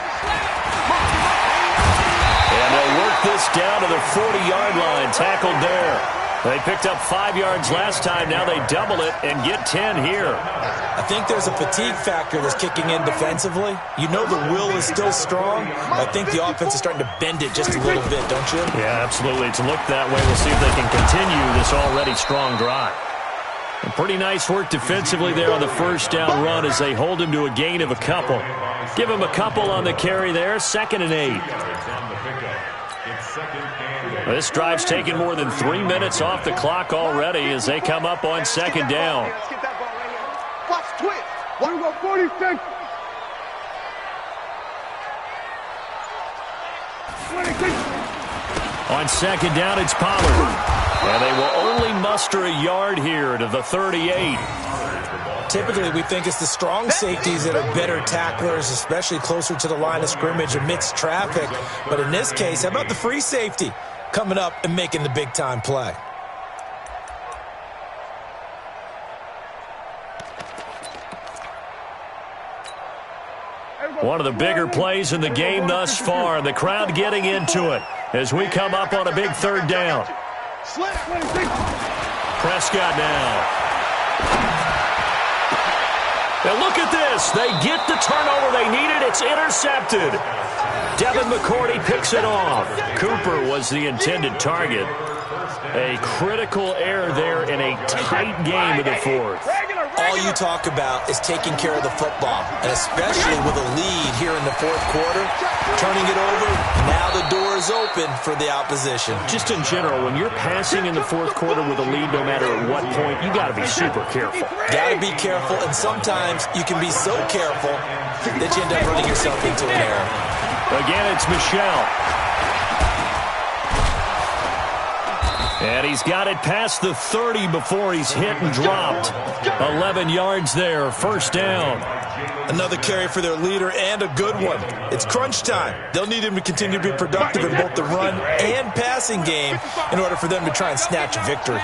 And they'll work this down to the 40-yard line, tackled there. They picked up 5 yards last time. Now they double it and get 10 here. I think there's a fatigue factor that's kicking in defensively. You know the will is still strong. I think the offense is starting to bend it just a little bit, don't you? Yeah, absolutely. It's looked that way. We'll see if they can continue this already strong drive. And pretty nice work defensively there on the first down run as they hold him to a gain of a couple. Give him a couple on the carry there. 2nd and 8. This drive's taken more than 3 minutes off the clock already as they come up on second down. Let's get that ball right here. Watch twist. What we got 40 seconds. 26. On second down, it's Pollard. And they will only muster a yard here to the 38. Typically, we think it's the strong safeties that are better tacklers, especially closer to the line of scrimmage amidst traffic. But in this case, how about the free safety coming up and making the big-time play? One of the bigger plays in the game thus far. The crowd getting into it as we come up on a big third down. Prescott now. Now look at this. They get the turnover they needed. It's intercepted. Devin McCourty picks it off. Cooper was the intended target. A critical error there in a tight game in the fourth. All you talk about is taking care of the football, and especially with a lead here in the fourth quarter, turning it over, now the door is open for the opposition. Just in general, when you're passing in the fourth quarter with a lead, no matter at what point, you got to be super careful. Got to be careful, and sometimes you can be so careful that you end up running yourself into an error. Again, it's Michel. And he's got it past the 30 before he's hit and dropped. 11 yards there, first down. Another carry for their leader and a good one. It's crunch time. They'll need him to continue to be productive in both the run and passing game in order for them to try and snatch a victory.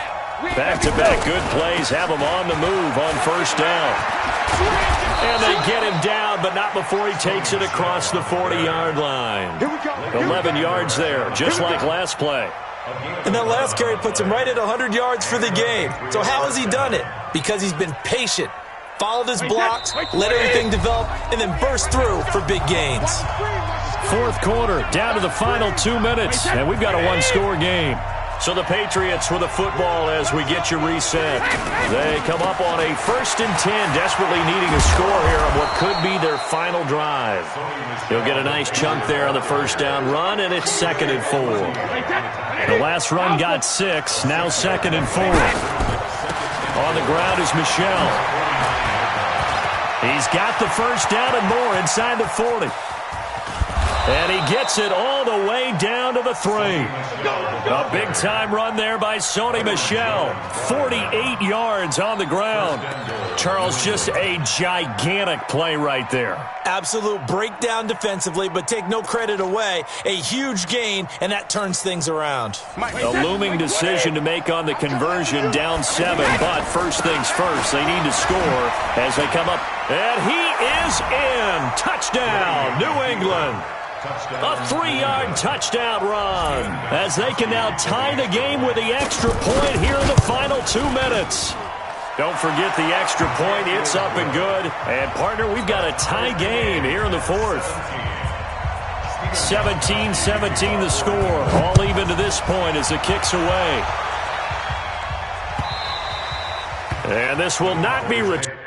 Back-to-back good plays have him on the move on first down. And they get him down, but not before he takes it across the 40-yard line. 11 yards there, just like last play. And that last carry puts him right at 100 yards for the game. So how has he done it? Because he's been patient, followed his blocks, let everything develop, and then burst through for big gains. Fourth quarter, down to the final 2 minutes, and we've got a one-score game. So the Patriots with the football as we get you reset. They come up on a 1st and 10, desperately needing a score here on what could be their final drive. He'll get a nice chunk there on the first down run, and it's 2nd and 4. The last run got 6, now 2nd and 4. On the ground is Michel. He's got the first down and more inside the 40. And he gets it all the way down to the 3. A big-time run there by Sony Michel. 48 yards on the ground. Charles, just a gigantic play right there. Absolute breakdown defensively, but take no credit away. A huge gain, and that turns things around. A looming decision to make on the conversion, down 7. But first things first, they need to score as they come up. And he is in. Touchdown, New England. A 3-yard touchdown run as they can now tie the game with the extra point here in the final 2 minutes. Don't forget the extra point. It's up and good. And, partner, we've got a tie game here in the 4th. 17-17 the score. All even to this point as the kick's away. And this will not be returned.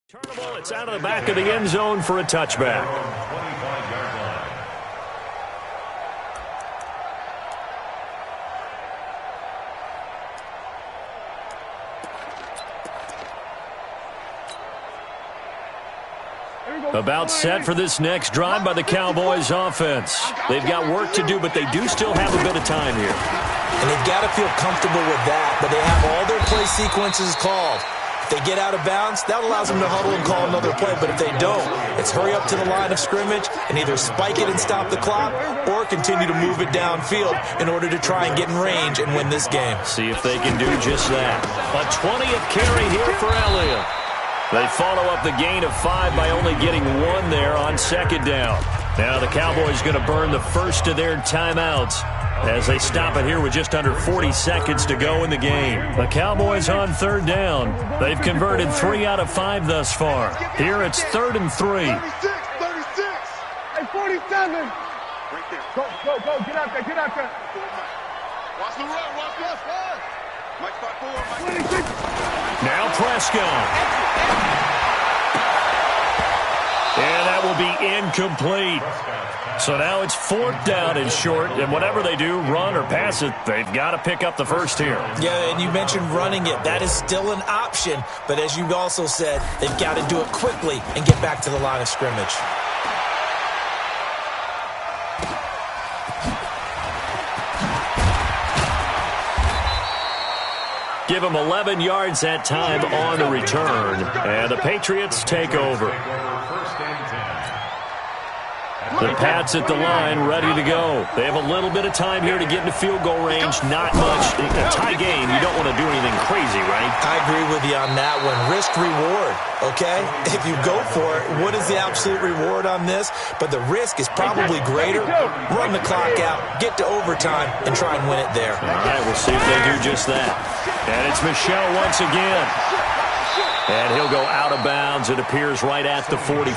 Turnable, it's out of the back of the end zone for a touchback. About set for this next drive by the Cowboys offense. They've got work to do, but they do still have a bit of time here. And they've got to feel comfortable with that, but they have all their play sequences called. If they get out of bounds, that allows them to huddle and call another play. But if they don't, it's hurry up to the line of scrimmage and either spike it and stop the clock or continue to move it downfield in order to try and get in range and win this game. See if they can do just that. A 20th carry here for Elliott. They follow up the gain of 5 by only getting 1 there on second down. Now the Cowboys going to burn the first of their timeouts as they stop it here with just under 40 seconds to go in the game. The Cowboys on third down. They've converted 3 out of 5 thus far. Here it's 3rd and 3. 36. Hey, 47. Right there. Go. Get out there. Watch the run. Mike 5-4. Now Prescott. And that will be incomplete. So now it's 4th down and short, and whatever they do, run or pass it, they've got to pick up the first here. Yeah, and you mentioned running it. That is still an option, but as you also said, they've got to do it quickly and get back to the line of scrimmage. Give them 11 yards that time on the return, and the Patriots take over. The Pats at the line, ready to go. They have a little bit of time here to get into field goal range. Not much. In a tie game, you don't want to do anything crazy, right? I agree with you on that one. Risk-reward, okay? If you go for it, what is the absolute reward on this? But the risk is probably greater. Run the clock out, get to overtime, and try and win it there. All right, we'll see if they do just that. And it's Michel once again. And he'll go out of bounds. It appears right at the 45.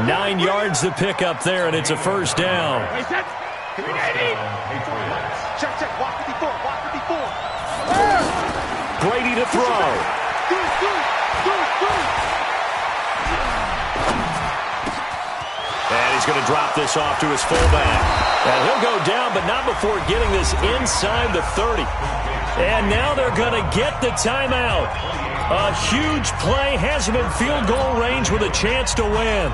9 yards to pick up there, and it's a first down. Check. Walk 54. Brady to throw. And he's going to drop this off to his fullback. And he'll go down, but not before getting this inside the 30. And now they're going to get the timeout. A huge play, has him in field goal range with a chance to win.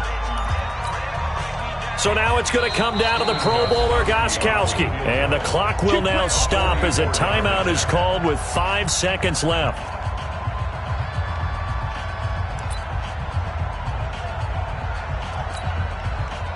So now it's going to come down to the Pro Bowler, Gostkowski. And the clock will now stop as a timeout is called with 5 seconds left.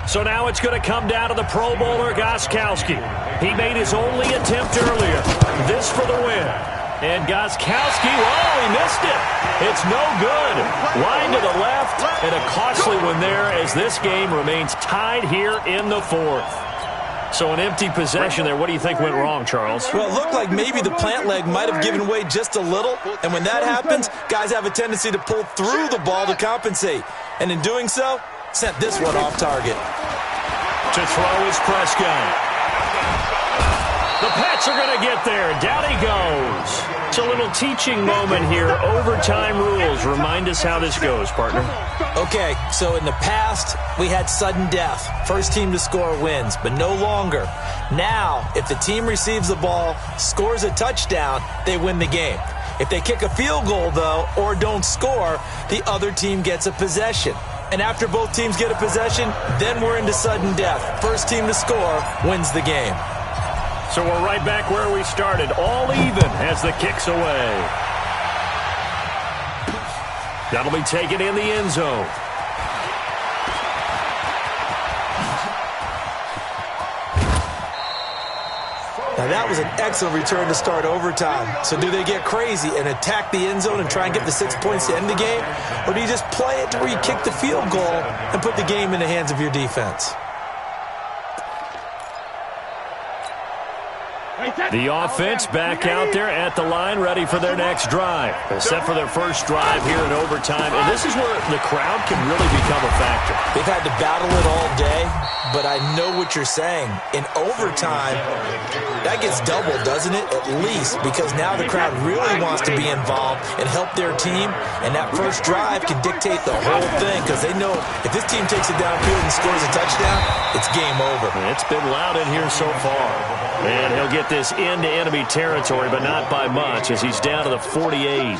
So now it's going to come down to the Pro Bowler, Gostkowski. He made his only attempt earlier. This for the win. And Gostkowski, he missed it. It's no good. Line to the left, and a costly one there as this game remains tied here in the 4th. So an empty possession there. What do you think went wrong, Charles? Well, it looked like maybe the plant leg might have given way just a little, and when that happens, guys have a tendency to pull through the ball to compensate. And in doing so, Sent this one off target. To throw is Prescott. The Pats are going to get there. Down he goes. It's a little teaching moment here. Overtime rules. Remind us how this goes, partner. Okay, so in the past, we had sudden death. First team to score wins, but no longer. Now, if the team receives the ball, scores a touchdown, they win the game. If they kick a field goal, though, or don't score, the other team gets a possession. And after both teams get a possession, then we're into sudden death. First team to score wins the game. So we're right back where we started, all even as the kick's away. That'll be taken in the end zone. Now that was an excellent return to start overtime. So do they get crazy and attack the end zone and try and get the 6 points to end the game? Or do you just play it to where you kick the field goal and put the game in the hands of your defense? The offense back out there at the line, ready for their next drive. Set for their first drive here in overtime. And this is where the crowd can really become a factor. They've had to battle it all day, but I know what you're saying. In overtime, that gets doubled, doesn't it? At least, because now the crowd really wants to be involved and help their team. And that first drive can dictate the whole thing, because they know if this team takes it downfield and scores a touchdown, it's game over. It's been loud in here so far. And he'll get this into enemy territory, but not by much, as he's down to the 48.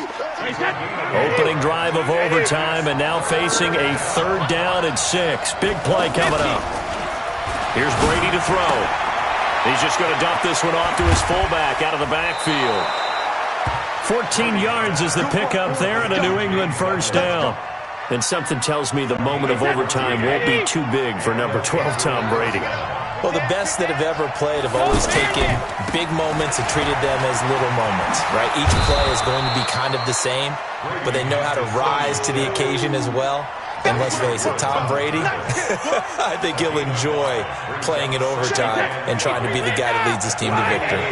Opening drive of overtime, and now facing a 3rd down and 6. Big play coming up. Here's Brady to throw. He's just going to dump this one off to his fullback out of the backfield. 14 yards is the pickup there, and a New England first down. And something tells me the moment of overtime won't be too big for number 12, Tom Brady. Well, the best that have ever played have always taken big moments and treated them as little moments, right? Each play is going to be kind of the same, but they know how to rise to the occasion as well. And let's face it, Tom Brady, I think he'll enjoy playing in overtime and trying to be the guy that leads his team to victory.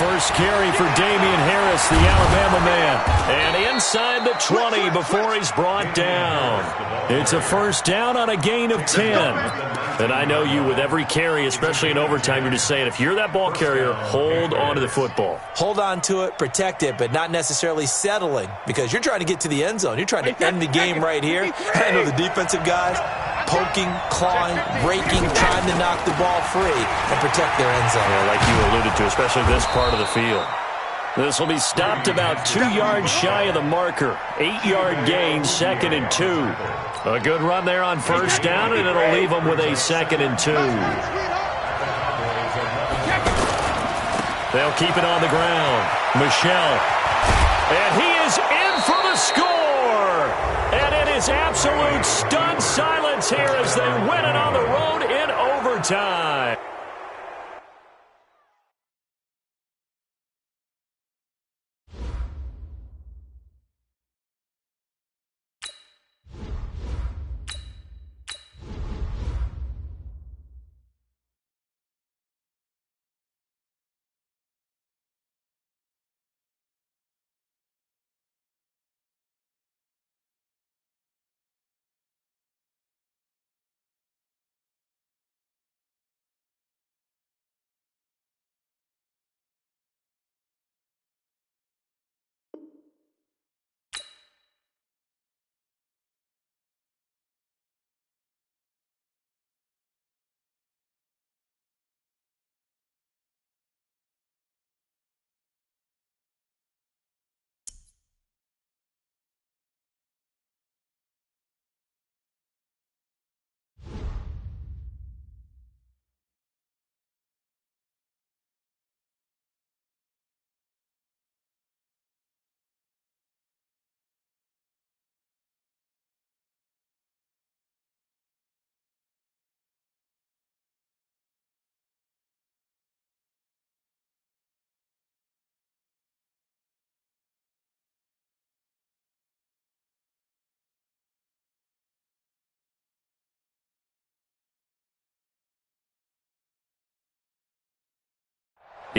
First carry for Damian Harris, the Alabama man. And inside the 20 before he's brought down. It's a first down on a gain of 10. And I know you, with every carry, especially in overtime, you're just saying, if you're that ball carrier, hold on to the football. Hold on to it, protect it, but not necessarily settling, because you're trying to get to the end zone. You're trying to end the game right here. I know the defensive guys poking, clawing, raking, trying to knock the ball free and protect their end zone. Yeah, like you alluded to, especially this part of the field. This will be stopped about 2 yards shy of the marker. 8-yard gain, 2nd and 2. A good run there on first down, and it'll leave them with a 2nd and 2. They'll keep it on the ground. Michel. And he is in for the score. And it is absolute stunned silence here as they win it on the road in overtime.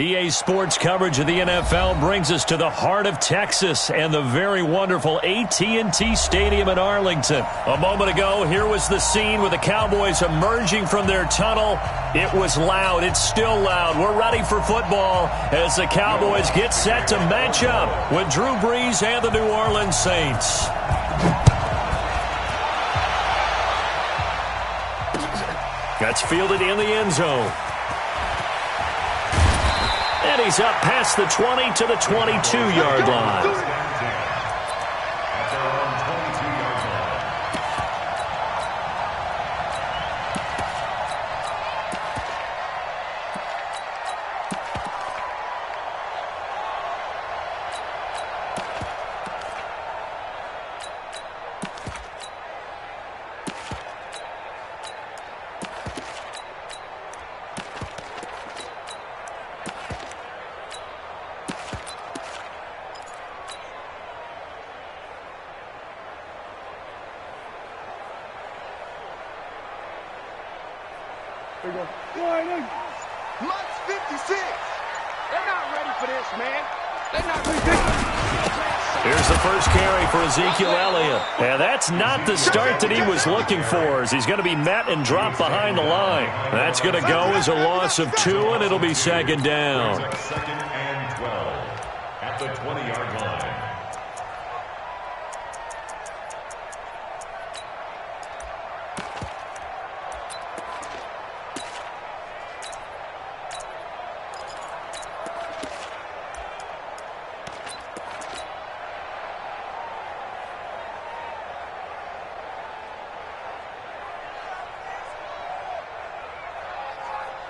EA Sports coverage of the NFL brings us to the heart of Texas and the very wonderful AT&T Stadium in Arlington. A moment ago, here was the scene with the Cowboys emerging from their tunnel. It was loud. It's still loud. We're ready for football as the Cowboys get set to match up with Drew Brees and the New Orleans Saints. That's fielded in the end zone. And he's up past the 20 to the 22-yard line. There you go. Much 56. They're not ready for this, man. They're not ready. Here's the first carry for Ezekiel Elliott. And that's not the start that he was looking for, as he's going to be met and dropped behind the line. That's going to go as a loss of 2, and it'll be second down. Second and 12 at the 20-yard line.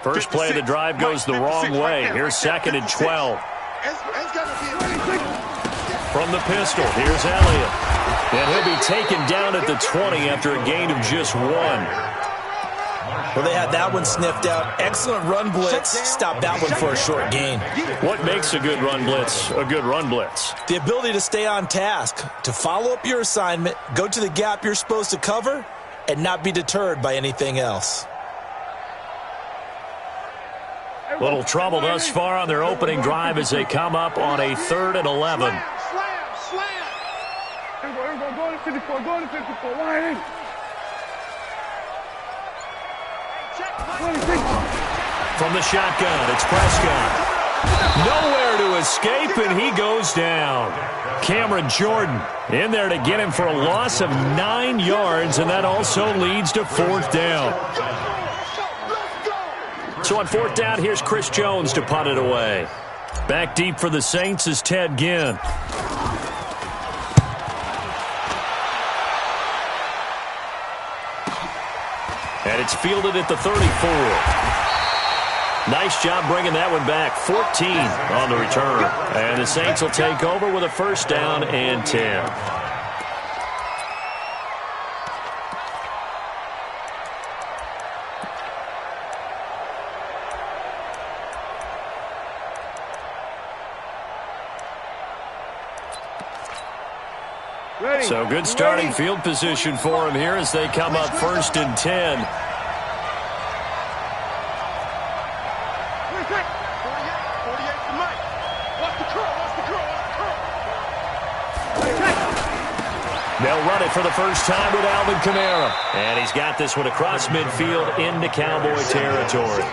First play of the drive goes the wrong way. Here's second and 12. From the pistol, here's Elliott. And he'll be taken down at the 20 after a gain of just 1. Well, they had that one sniffed out. Excellent run blitz. Stop that one for a short gain. What makes a good run blitz a good run blitz? The ability to stay on task, to follow up your assignment, go to the gap you're supposed to cover, and not be deterred by anything else. Little trouble thus far on their opening drive as they come up on a 3rd and 11. Slam. Here we go. Go to 54. Go to 54. Line in. From the shotgun, it's Prescott. Nowhere to escape, and he goes down. Cameron Jordan in there to get him for a loss of 9 yards, and that also leads to 4th down. So on 4th down, here's Chris Jones to punt it away. Back deep for the Saints is Ted Ginn. And it's fielded at the 34. Nice job bringing that one back. 14 on the return. And the Saints will take over with a 1st down and 10. So good starting field position for him here as they come up 1st and 10. They'll run it for the first time with Alvin Kamara. And he's got this one across midfield into Cowboy territory.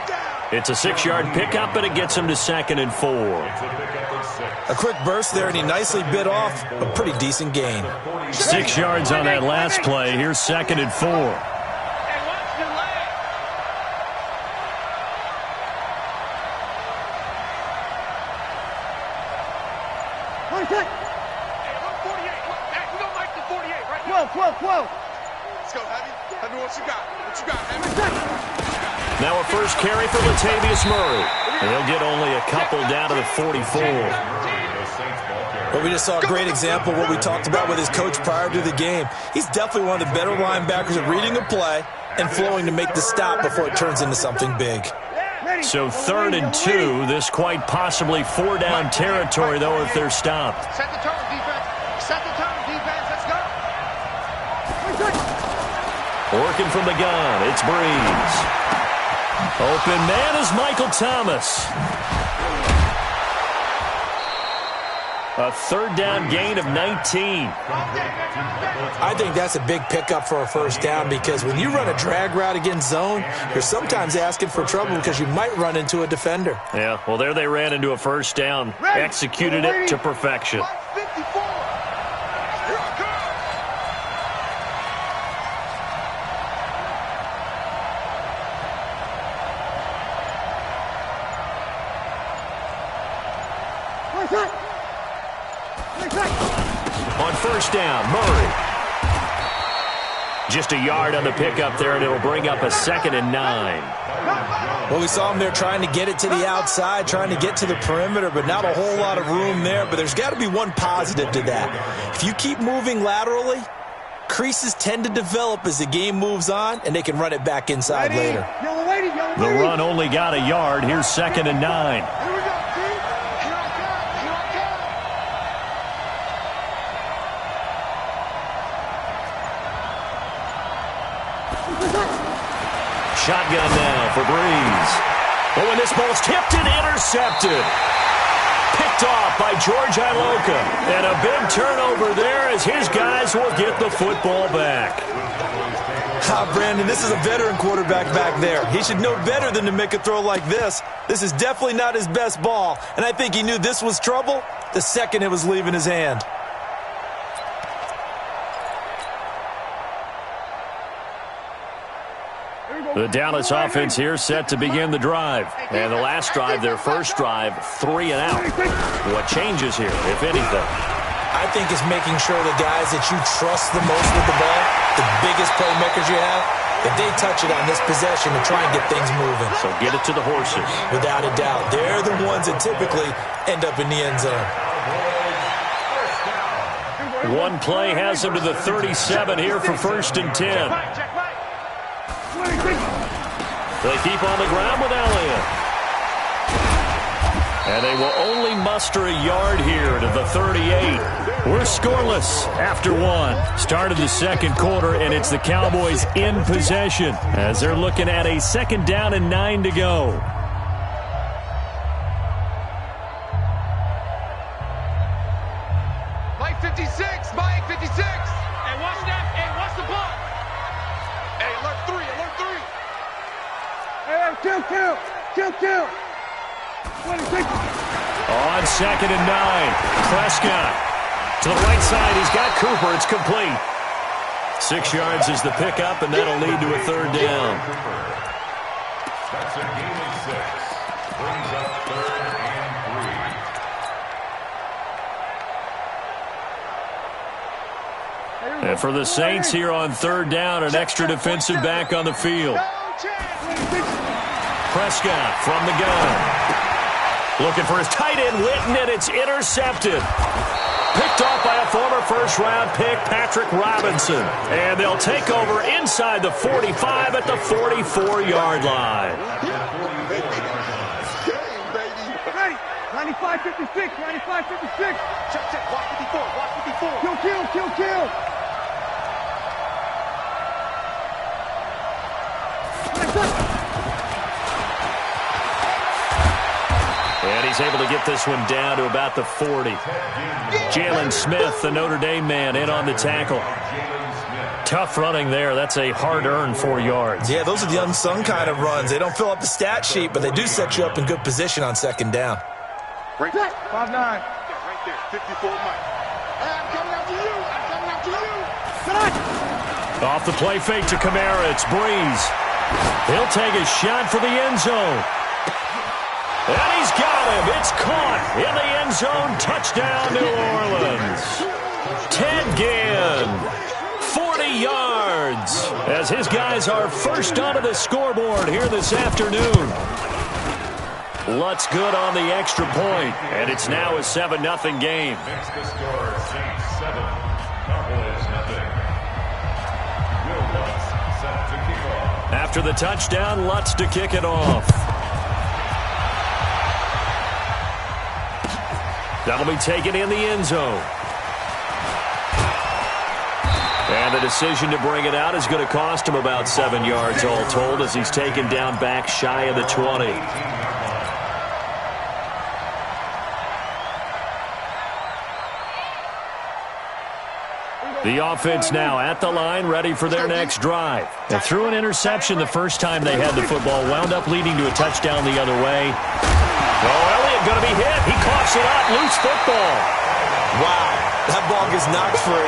It's a 6-yard pickup, and it gets him to 2nd and 4. A quick burst there, and he nicely bit off a pretty decent gain. 6 yards on that last play. Here's 2nd and 4. Let's go, Heavy, what you got, Heavy? Now a first carry for Latavius Murray. And he'll get only a couple down to the 44. But we just saw a great example of what we talked about with his coach prior to the game. He's definitely one of the better linebackers at reading a play and flowing to make the stop before it turns into something big. So 3rd and 2, this quite possibly 4-down territory, though, if they're stopped. Set the tone, defense. Set the tone, defense. Let's go. Working from the gun, it's Brees. Open man is Michael Thomas. A third down gain of 19. I think that's a big pickup for a first down because when you run a drag route against zone, you're sometimes asking for trouble because you might run into a defender. Yeah, well, there they ran into a first down. Executed it to perfection. On first down, Murray. Just a yard on the pickup there, and it'll bring up a 2nd and 9. Well, we saw him there trying to get it to the outside, trying to get to the perimeter, but not a whole lot of room there. But there's got to be one positive to that. If you keep moving laterally, creases tend to develop as the game moves on, and they can run it back inside later. The run only got a yard. Here's 2nd and 9. Shotgun now for Breeze. Oh, and this ball's tipped and intercepted. Picked off by George Iloka. And a big turnover there as his guys will get the football back. Brandon, this is a veteran quarterback back there. He should know better than to make a throw like this. This is definitely not his best ball. And I think he knew this was trouble the second it was leaving his hand. The Dallas offense here set to begin the drive. And the last drive, their first drive, 3 and out. What changes here, if anything? I think it's making sure the guys that you trust the most with the ball, the biggest playmakers you have, that they touch it on this possession to try and get things moving. So get it to the horses. Without a doubt. They're the ones that typically end up in the end zone. One play has them to the 37 here for 1st and 10. They keep on the ground with Elliott. And they will only muster a yard here to the 38. We're scoreless after 1. Started the second quarter, and it's the Cowboys in possession as they're looking at a 2nd down and 9 to go. Mike 56, Mike 56. Hey, watch that. Hey, watch the block. Hey, alert 3, alert 3. Hey, kill. On 2nd and 9, Prescott to the right side. He's got Cooper. It's complete. 6 yards is the pickup, and that'll lead to a 3rd down. That's a gain of 6. Brings up 3rd and 3. And for the Saints here on 3rd down, an extra defensive back on the field. Prescott from the gun. Looking for his tight end, Witten, and it's intercepted. Picked off by a former first-round pick, Patrick Robinson. And they'll take over inside the 45 at the 44-yard line. 95-56, 95-56. Check, watch 54, watch 54. Kill. And he's able to get this one down to about the 40. Jalen Smith, the Notre Dame man, in on the tackle. Tough running there. That's a hard-earned 4 yards. Yeah, those are the unsung kind of runs. They don't fill up the stat sheet, but they do set you up in good position on 2nd down. Right there, 5'9". Right there, 54 Mike. Hey, I'm coming after you. Off the play fake to Kamara. It's Breeze. He'll take a shot for the end zone. And he's got him. It's caught in the end zone. Touchdown, New Orleans. Ted Ginn, 40 yards, as his guys are first onto the scoreboard here this afternoon. Lutz good on the extra point, and it's now a 7-0 game. Makes the score Saints 7, Cowboys nothing. Will Lutz set to kick off. After the touchdown, Lutz to kick it off. That'll be taken in the end zone. And the decision to bring it out is going to cost him about 7 yards all told as he's taken down back shy of the 20. The offense now at the line, ready for their next drive. They threw an interception the first time they had the football, wound up leading to a touchdown the other way. Oh, Elliott going to be hit. He coughs it up. Loose football. Wow, that ball gets knocked free,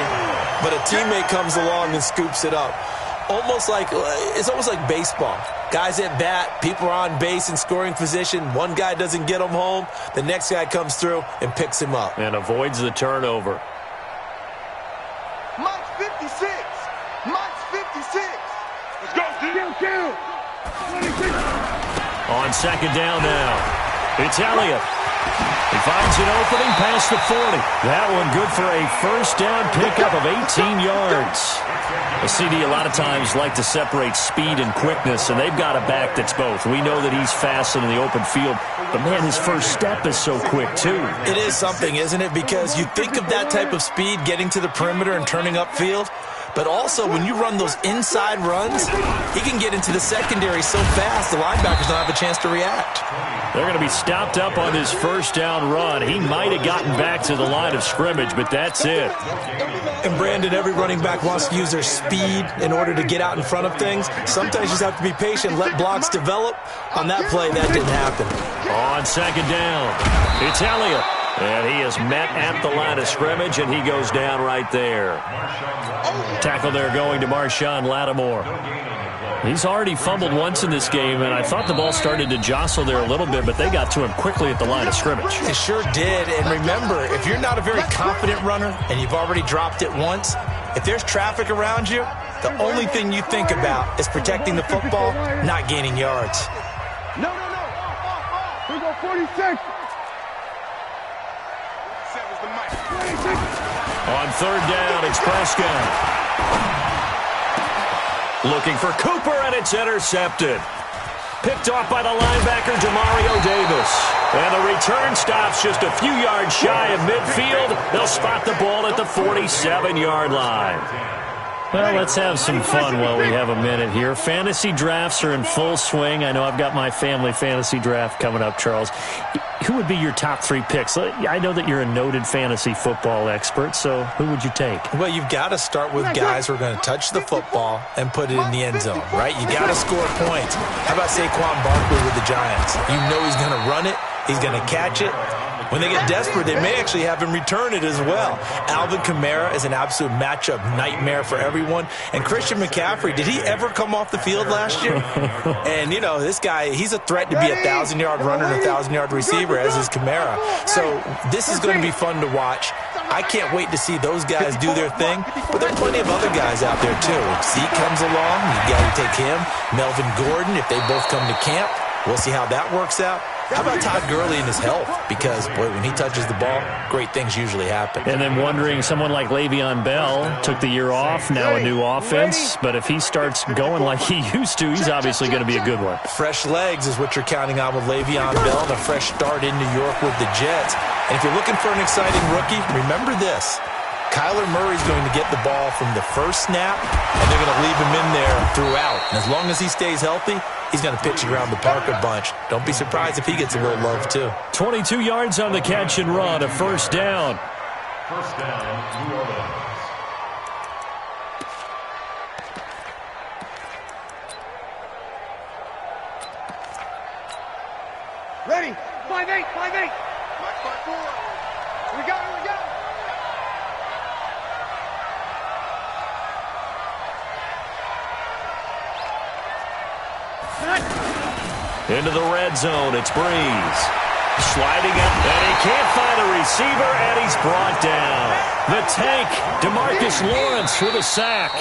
but a teammate comes along and scoops it up. It's almost like baseball. Guys at bat, people are on base in scoring position. One guy doesn't get him home. The next guy comes through and picks him up. And avoids the turnover. Mike's 56. Mike's 56. Let's go, dude. Kill. 26. On second down now. It's Elliott. He finds an opening past the 40. That one good for a first down pickup of 18 yards. The CD a lot of times like to separate speed and quickness, and they've got a back that's both. We know that he's fast in the open field, but, man, his first step is so quick, too. It is something, isn't it? Because you think of that type of speed getting to the perimeter and turning upfield, but also when you run those inside runs, he can get into the secondary so fast the linebackers don't have a chance to react. They're going to be stopped up on his first down run. He might have gotten back to the line of scrimmage, but that's it. And, Brandon, every running back wants to use their speed in order to get out in front of things. Sometimes you just have to be patient, let blocks develop. On that play, that didn't happen. On second down, it's Elliott. And he is met at the line of scrimmage, and he goes down right there. Tackle there going to Marshawn Lattimore. He's already fumbled once in this game, and I thought the ball started to jostle there a little bit, but they got to him quickly at the line of scrimmage. It sure did, and remember, if you're not a very confident runner and you've already dropped it once, if there's traffic around you, the only thing you think about is protecting the football, not gaining yards. No. We go 46. On third down, it's Prescott. Looking for Cooper, and it's intercepted. Picked off by the linebacker, Demario Davis. And the return stops just a few yards shy of midfield. They'll spot the ball at the 47-yard line. Well, let's have some fun while we have a minute here. Fantasy drafts are in full swing. I know I've got my family fantasy draft coming up, Charles. Who would be your top 3 picks? I know that you're a noted fantasy football expert, so who would you take? Well, you've got to start with guys who are going to touch the football and put it in the end zone, right? You got to score points. How about Saquon Barkley with the Giants? You know he's going to run it. He's going to catch it. When they get desperate, they may actually have him return it as well. Alvin Kamara is an absolute matchup nightmare for everyone. And Christian McCaffrey, did he ever come off the field last year? And, you know, this guy, he's a threat to be a 1,000-yard runner and a 1,000-yard receiver, as is Kamara. So this is going to be fun to watch. I can't wait to see those guys do their thing. But there are plenty of other guys out there, too. If Zeke comes along, you got to take him. Melvin Gordon, if they both come to camp, we'll see how that works out. How about Todd Gurley and his health? Because, boy, when he touches the ball, great things usually happen. And then wondering, someone like Le'Veon Bell took the year off, now a new offense. But if he starts going like he used to, he's obviously going to be a good one. Fresh legs is what you're counting on with Le'Veon Bell and a fresh start in New York with the Jets. And if you're looking for an exciting rookie, remember this. Kyler Murray's going to get the ball from the first snap, and they're going to leave him in there throughout. And as long as he stays healthy, he's going to pitch it around the park a bunch. Don't be surprised if he gets a little love, too. 22 yards on the catch and run, a first down. First down, New Orleans. Ready? 5-8. 5-8. 5-4. We go. Into the red zone, it's Breeze. Sliding up, and he can't find a receiver, and he's brought down. The tank, DeMarcus Lawrence with a sack.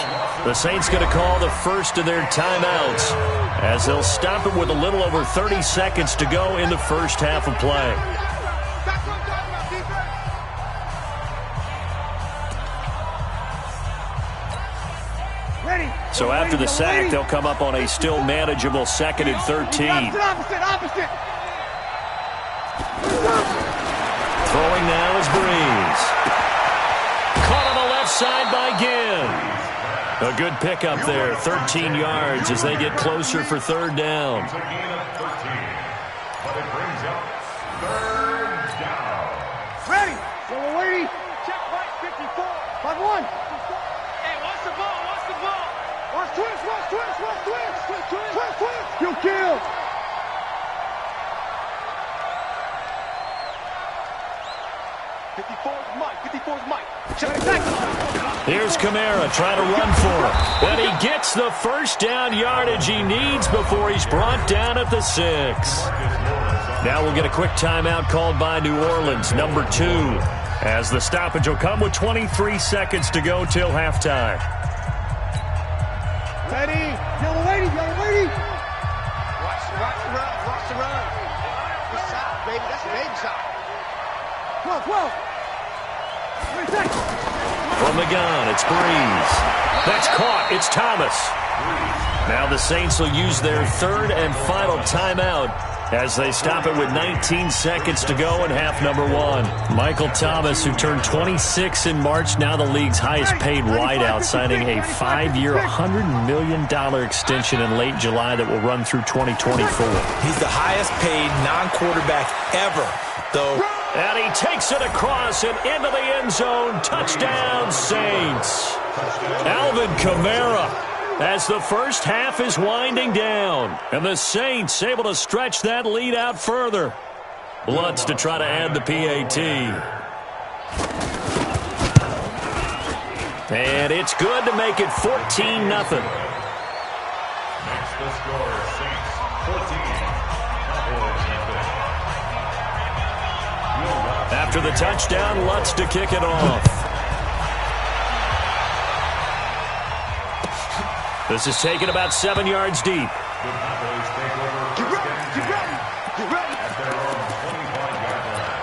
The Saints going to call the first of their timeouts as they'll stop it with a little over 30 seconds to go in the first half of play. So after the sack, they'll come up on a still manageable 2nd and 13. Opposite. Throwing now is Breeze. Caught on the left side by Ginn. A good pickup there, 13 yards as they get closer for third down. It's a gain of 13, but it brings up third down. Ready. So we're waiting. Check right, 54. 5-1. Here's Kamara trying to run for it. And he gets the first down yardage he needs before he's brought down at the 6. Now we'll get a quick timeout called by New Orleans, number 2, as the stoppage will come with 23 seconds to go till halftime. Ready? Yellow lady, yellow lady. Watch the run, watch the run. Good shot, baby. That's a baby shot. 12. From the gun, it's Breeze. That's caught. It's Thomas. Now the Saints will use their third and final timeout as they stop it with 19 seconds to go in half number 1. Michael Thomas, who turned 26 in March, now the league's highest paid wideout, signing a 5-year, $100 million extension in late July that will run through 2024. He's the highest paid non-quarterback ever, though. And he takes it across and into the end zone. Touchdown, Saints. Alvin Kamara, as the first half is winding down. And the Saints able to stretch that lead out further. Lutz to try to add the PAT. And it's good to make it 14-0. Makes the score Saints 14. Cowboys nothing. After the touchdown, Lutz to kick it off. This is taken about 7 yards deep. The Cowboys take over. Get ready, get ready, get ready. At their own 25-yard line.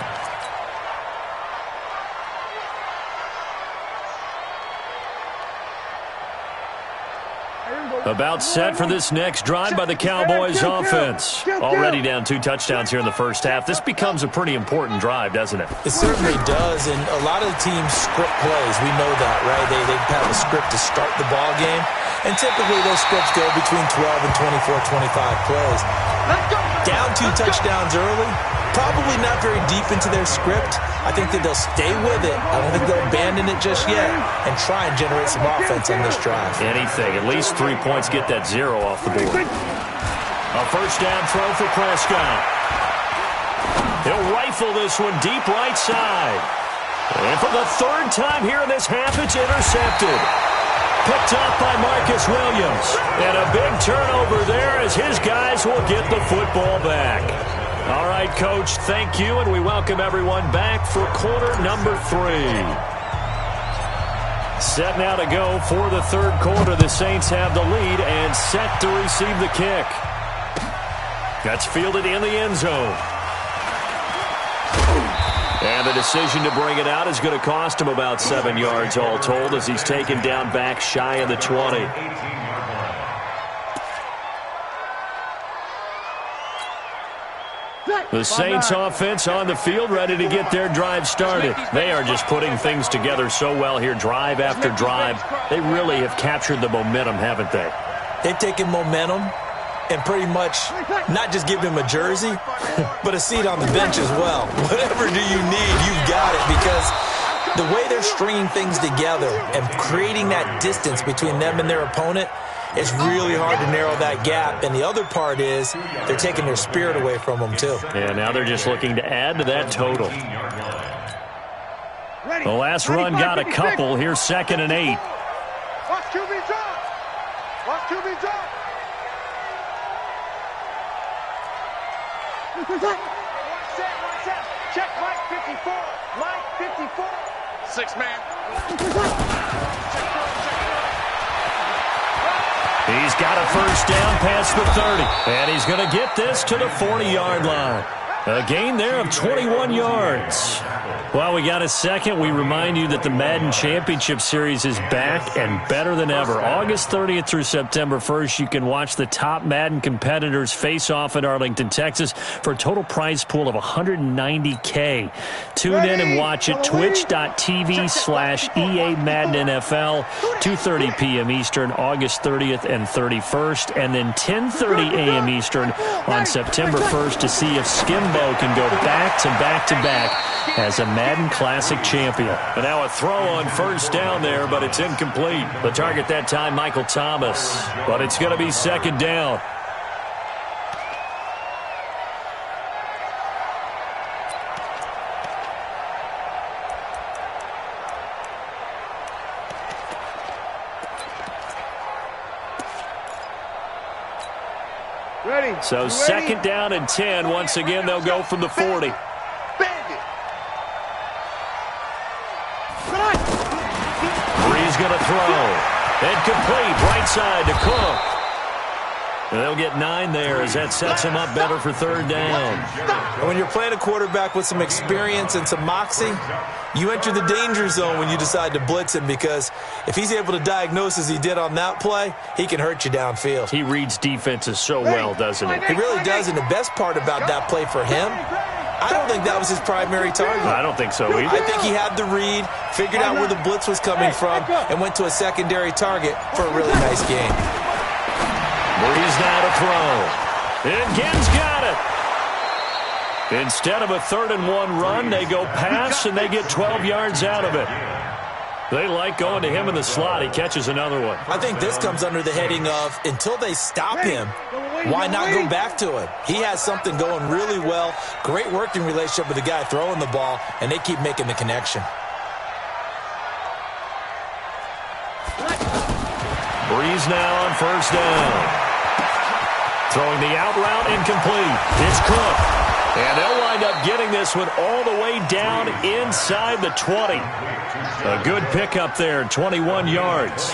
About set for this next drive by the Cowboys offense. Already down 2 touchdowns here in the first half. This becomes a pretty important drive, doesn't it? It certainly does, and a lot of the teams script plays. We know that, right? They have a script to start the ball game, and typically those scripts go between 12 and 24, 25 plays. Down 2 touchdowns early, probably not very deep into their script. I think that they'll stay with it. I don't think they'll abandon it just yet and try and generate some offense on this drive. Anything. At least 3 points, get that 0 off the board. A first down throw for Prescott. He'll rifle this one deep right side. And for the 3rd time here in this half, it's intercepted. Picked up by Marcus Williams. And a big turnover there as his guys will get the football back. All right, Coach, thank you, and we welcome everyone back for quarter number 3. Set now to go for the 3rd quarter. The Saints have the lead and set to receive the kick. That's fielded in the end zone. And the decision to bring it out is going to cost him about 7 yards all told as he's taken down back shy of the 20. The Saints offense on the field ready to get their drive started. They are just putting things together so well here, drive after drive. They really have captured the momentum, haven't they? They've taken momentum and pretty much not just give him a jersey, but a seat on the bench as well. Whatever do you need, you've got it, because the way they're stringing things together and creating that distance between them and their opponent, it's really hard to narrow that gap. And the other part is they're taking their spirit away from them, too. Yeah, now they're just looking to add to that total. The last run got a couple. Here's 2nd and 8. Watch QB drop. Watch QB drop. Watch that. Check Mike 54. Mike 54. 6-man. He's got a first down past the 30. And he's going to get this to the 40-yard line. A gain there of 21 yards. While we got a second, we remind you that the Madden Championship Series is back and better than ever. August 30th through September 1st, you can watch the top Madden competitors face off in Arlington, Texas for a total prize pool of $190K. Tune in and watch it. Twitch.tv/EA Madden NFL, 2:30 p.m. Eastern, August 30th and 31st, and then 10:30 a.m. Eastern on September 1st to see if Skimbo can go back to back as a Madden Classic champion. And now a throw on first down there, but it's incomplete. The target that time, Michael Thomas. But it's going to be 2nd down. So second down and 10. Once again, they'll go from the 40. Brees going to throw. And complete, right side to Cook. And they'll get 9 there as that sets him up better for third down. And when you're playing a quarterback with some experience and some moxie, you enter the danger zone when you decide to blitz him, because if he's able to diagnose as he did on that play, he can hurt you downfield. He reads defenses so well, doesn't he? He really does, and the best part about that play for him, I don't think that was his primary target. I don't think so either. I think he had the read, figured out where the blitz was coming from, and went to a secondary target for a really nice game. Brees now to throw. And Ginn's got it. Instead of a 3rd-and-1 run, they go pass, and they get 12 yards out of it. They like going to him in the slot. He catches another one. I think this comes under the heading of, until they stop him, why not go back to him? He has something going really well, great working relationship with the guy throwing the ball, and they keep making the connection. Brees now on first down. Throwing the out route, incomplete. It's Cook. And they'll wind up getting this one all the way down inside the 20. A good pickup there, 21 yards.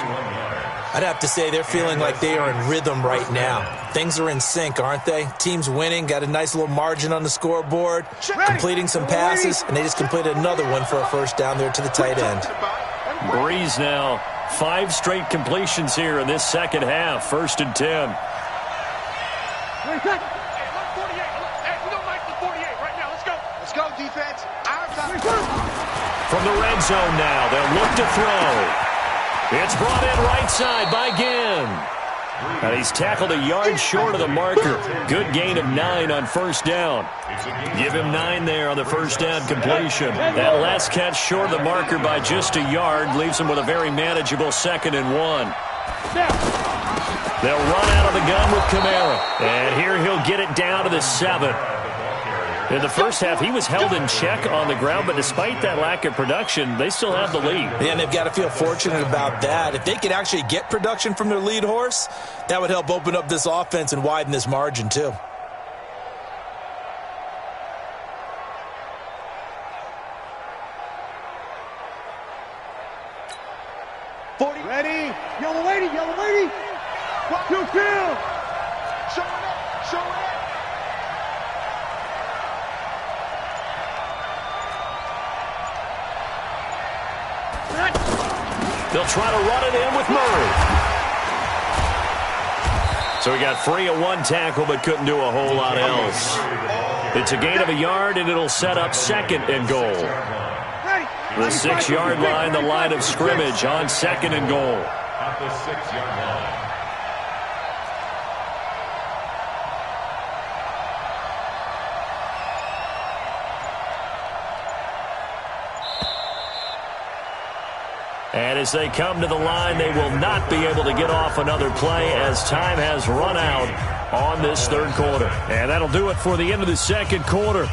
I'd have to say they're feeling like they are in rhythm right now. Things are in sync, aren't they? Team's winning, got a nice little margin on the scoreboard, completing some passes, and they just completed another one for a first down there to the tight end. Brees now, 5 straight completions here in this second half, 1st and 10. From the red zone now, they'll look to throw. It's brought in right side by Ginn. And he's tackled a yard short of the marker. Good gain of 9 on first down. Give him 9 there on the first down completion. That last catch short of the marker by just a yard leaves him with a very manageable 2nd and 1. They'll run out of the gun with Kamara. And here he'll get it down to the 7. In the first half, he was held in check on the ground, but despite that lack of production, they still have the lead. Yeah, and they've got to feel fortunate about that. If they could actually get production from their lead horse, that would help open up this offense and widen this margin, too. Ready? Yellow lady, yellow lady. 2 field. Show it up, show it up. They'll try to run it in with Murray. So he got free of 1 tackle but couldn't do a whole lot else. It's a gain of a yard, and it'll set up 2nd and goal. The 6-yard line, the line of scrimmage on 2nd and goal. At the 6-yard line. And as they come to the line, they will not be able to get off another play as time has run out on this 3rd quarter. And that'll do it for the end of the 2nd quarter.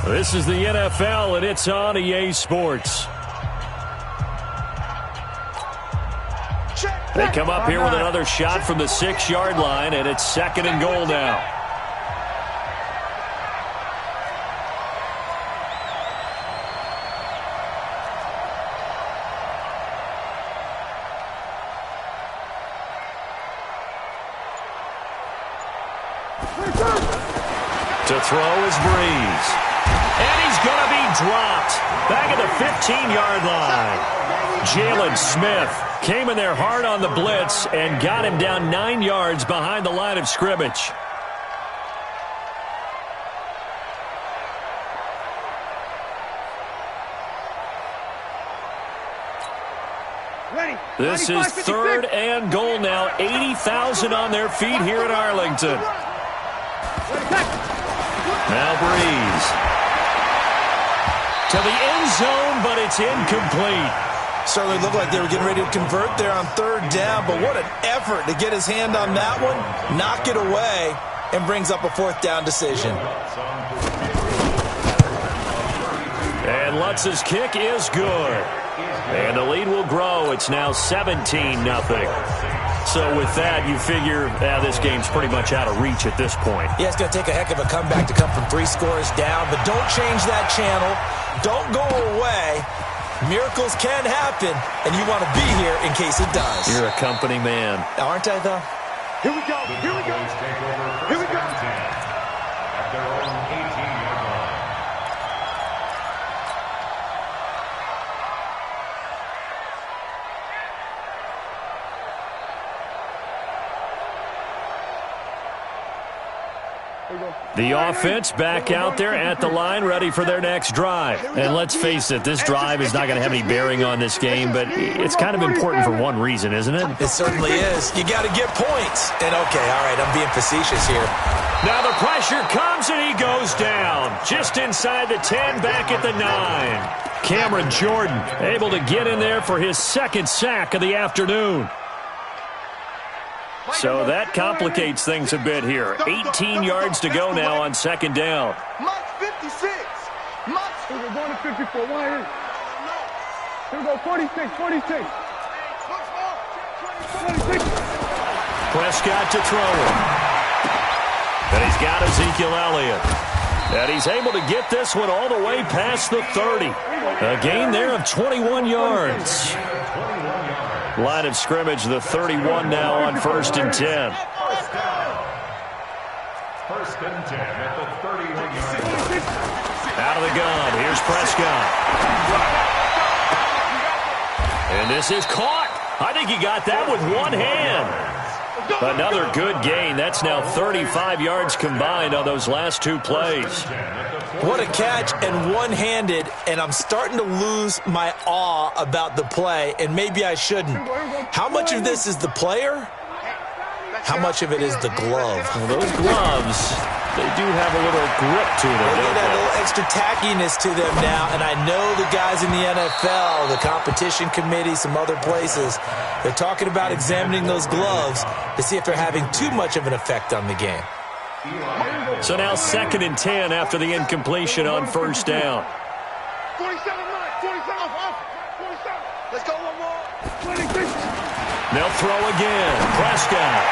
This is the NFL, and it's on EA Sports. They come up here with another shot from the 6-yard line, and it's 2nd and goal now. To throw is Brees. And he's going to be dropped. Back at the 15-yard line. Jalen Smith came in there hard on the blitz and got him down 9 yards behind the line of scrimmage. This is 3rd and goal now. 80,000 on their feet here at Arlington. Now Brees. To the end zone, but it's incomplete. Certainly looked like they were getting ready to convert there on 3rd down, but what an effort to get his hand on that one, knock it away, and brings up a 4th down decision. And Lutz's kick is good. And the lead will grow. It's now 17-0. So with that, you figure this game's pretty much out of reach at this point. Yeah, it's going to take a heck of a comeback to come from 3 scores down, but don't change that channel. Don't go away. Miracles can happen, and you want to be here in case it does. You're a company man. Aren't I, though? Here we go. Here we go. Here we go. At their own 18-yard line. The offense back out there at the line, ready for their next drive. And let's face it, this drive is not going to have any bearing on this game, but it's kind of important for one reason, isn't it? It certainly is. You got to get points. And, okay, all right, I'm being facetious here. Now the pressure comes, and he goes down. Just inside the 10, back at the 9. Cameron Jordan able to get in there for his second sack of the afternoon. So that complicates things a bit here. 18 yards to go now on second down. Max 56. Max. We're going to 54. Why is? Here we go. 46. 46. 46. Prescott to throw it. And he's got Ezekiel Elliott. And he's able to get this one all the way past the 30. A gain there of 21 yards. Line of scrimmage, the 31 now on 1st and 10. First down. 1st and 10 at the 31-yard line. Out of the gun, here's Prescott. And this is caught. I think he got that with one hand. Another good gain. That's now 35 yards combined on those last 2 plays. What a catch, and one-handed, and I'm starting to lose my awe about the play, and maybe I shouldn't. How much of this is the player? How much of it is the glove? Well, those gloves, they do have a little grip to them. They got a little extra tackiness to them now, and I know the guys in the NFL, the competition committee, some other places, they're talking about examining those gloves to see if they're having too much of an effect on the game. So now 2nd and 10 after the incompletion on 1st down. 47. 47. 47. Let's go one more. 26. They'll throw again. Prescott.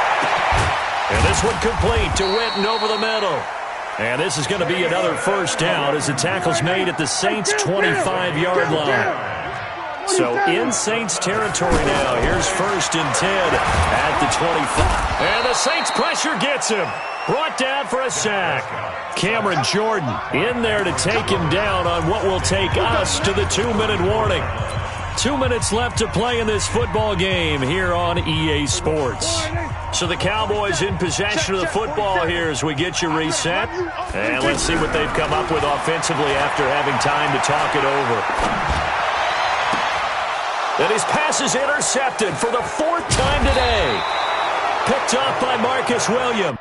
And this one complete to Witten over the middle. And this is going to be another 1st down as the tackle's made at the Saints' 25-yard line. So in Saints territory now. Here's 1st and 10 at the 25. And the Saints pressure gets him. Brought down for a sack. Cameron Jordan in there to take him down on what will take us to the 2-minute warning. 2 minutes left to play in this football game here on EA Sports. So the Cowboys in possession of the football here as we get you reset. And let's see what they've come up with offensively after having time to talk it over. And his pass is intercepted for the 4th time today. Picked off by Marcus Williams.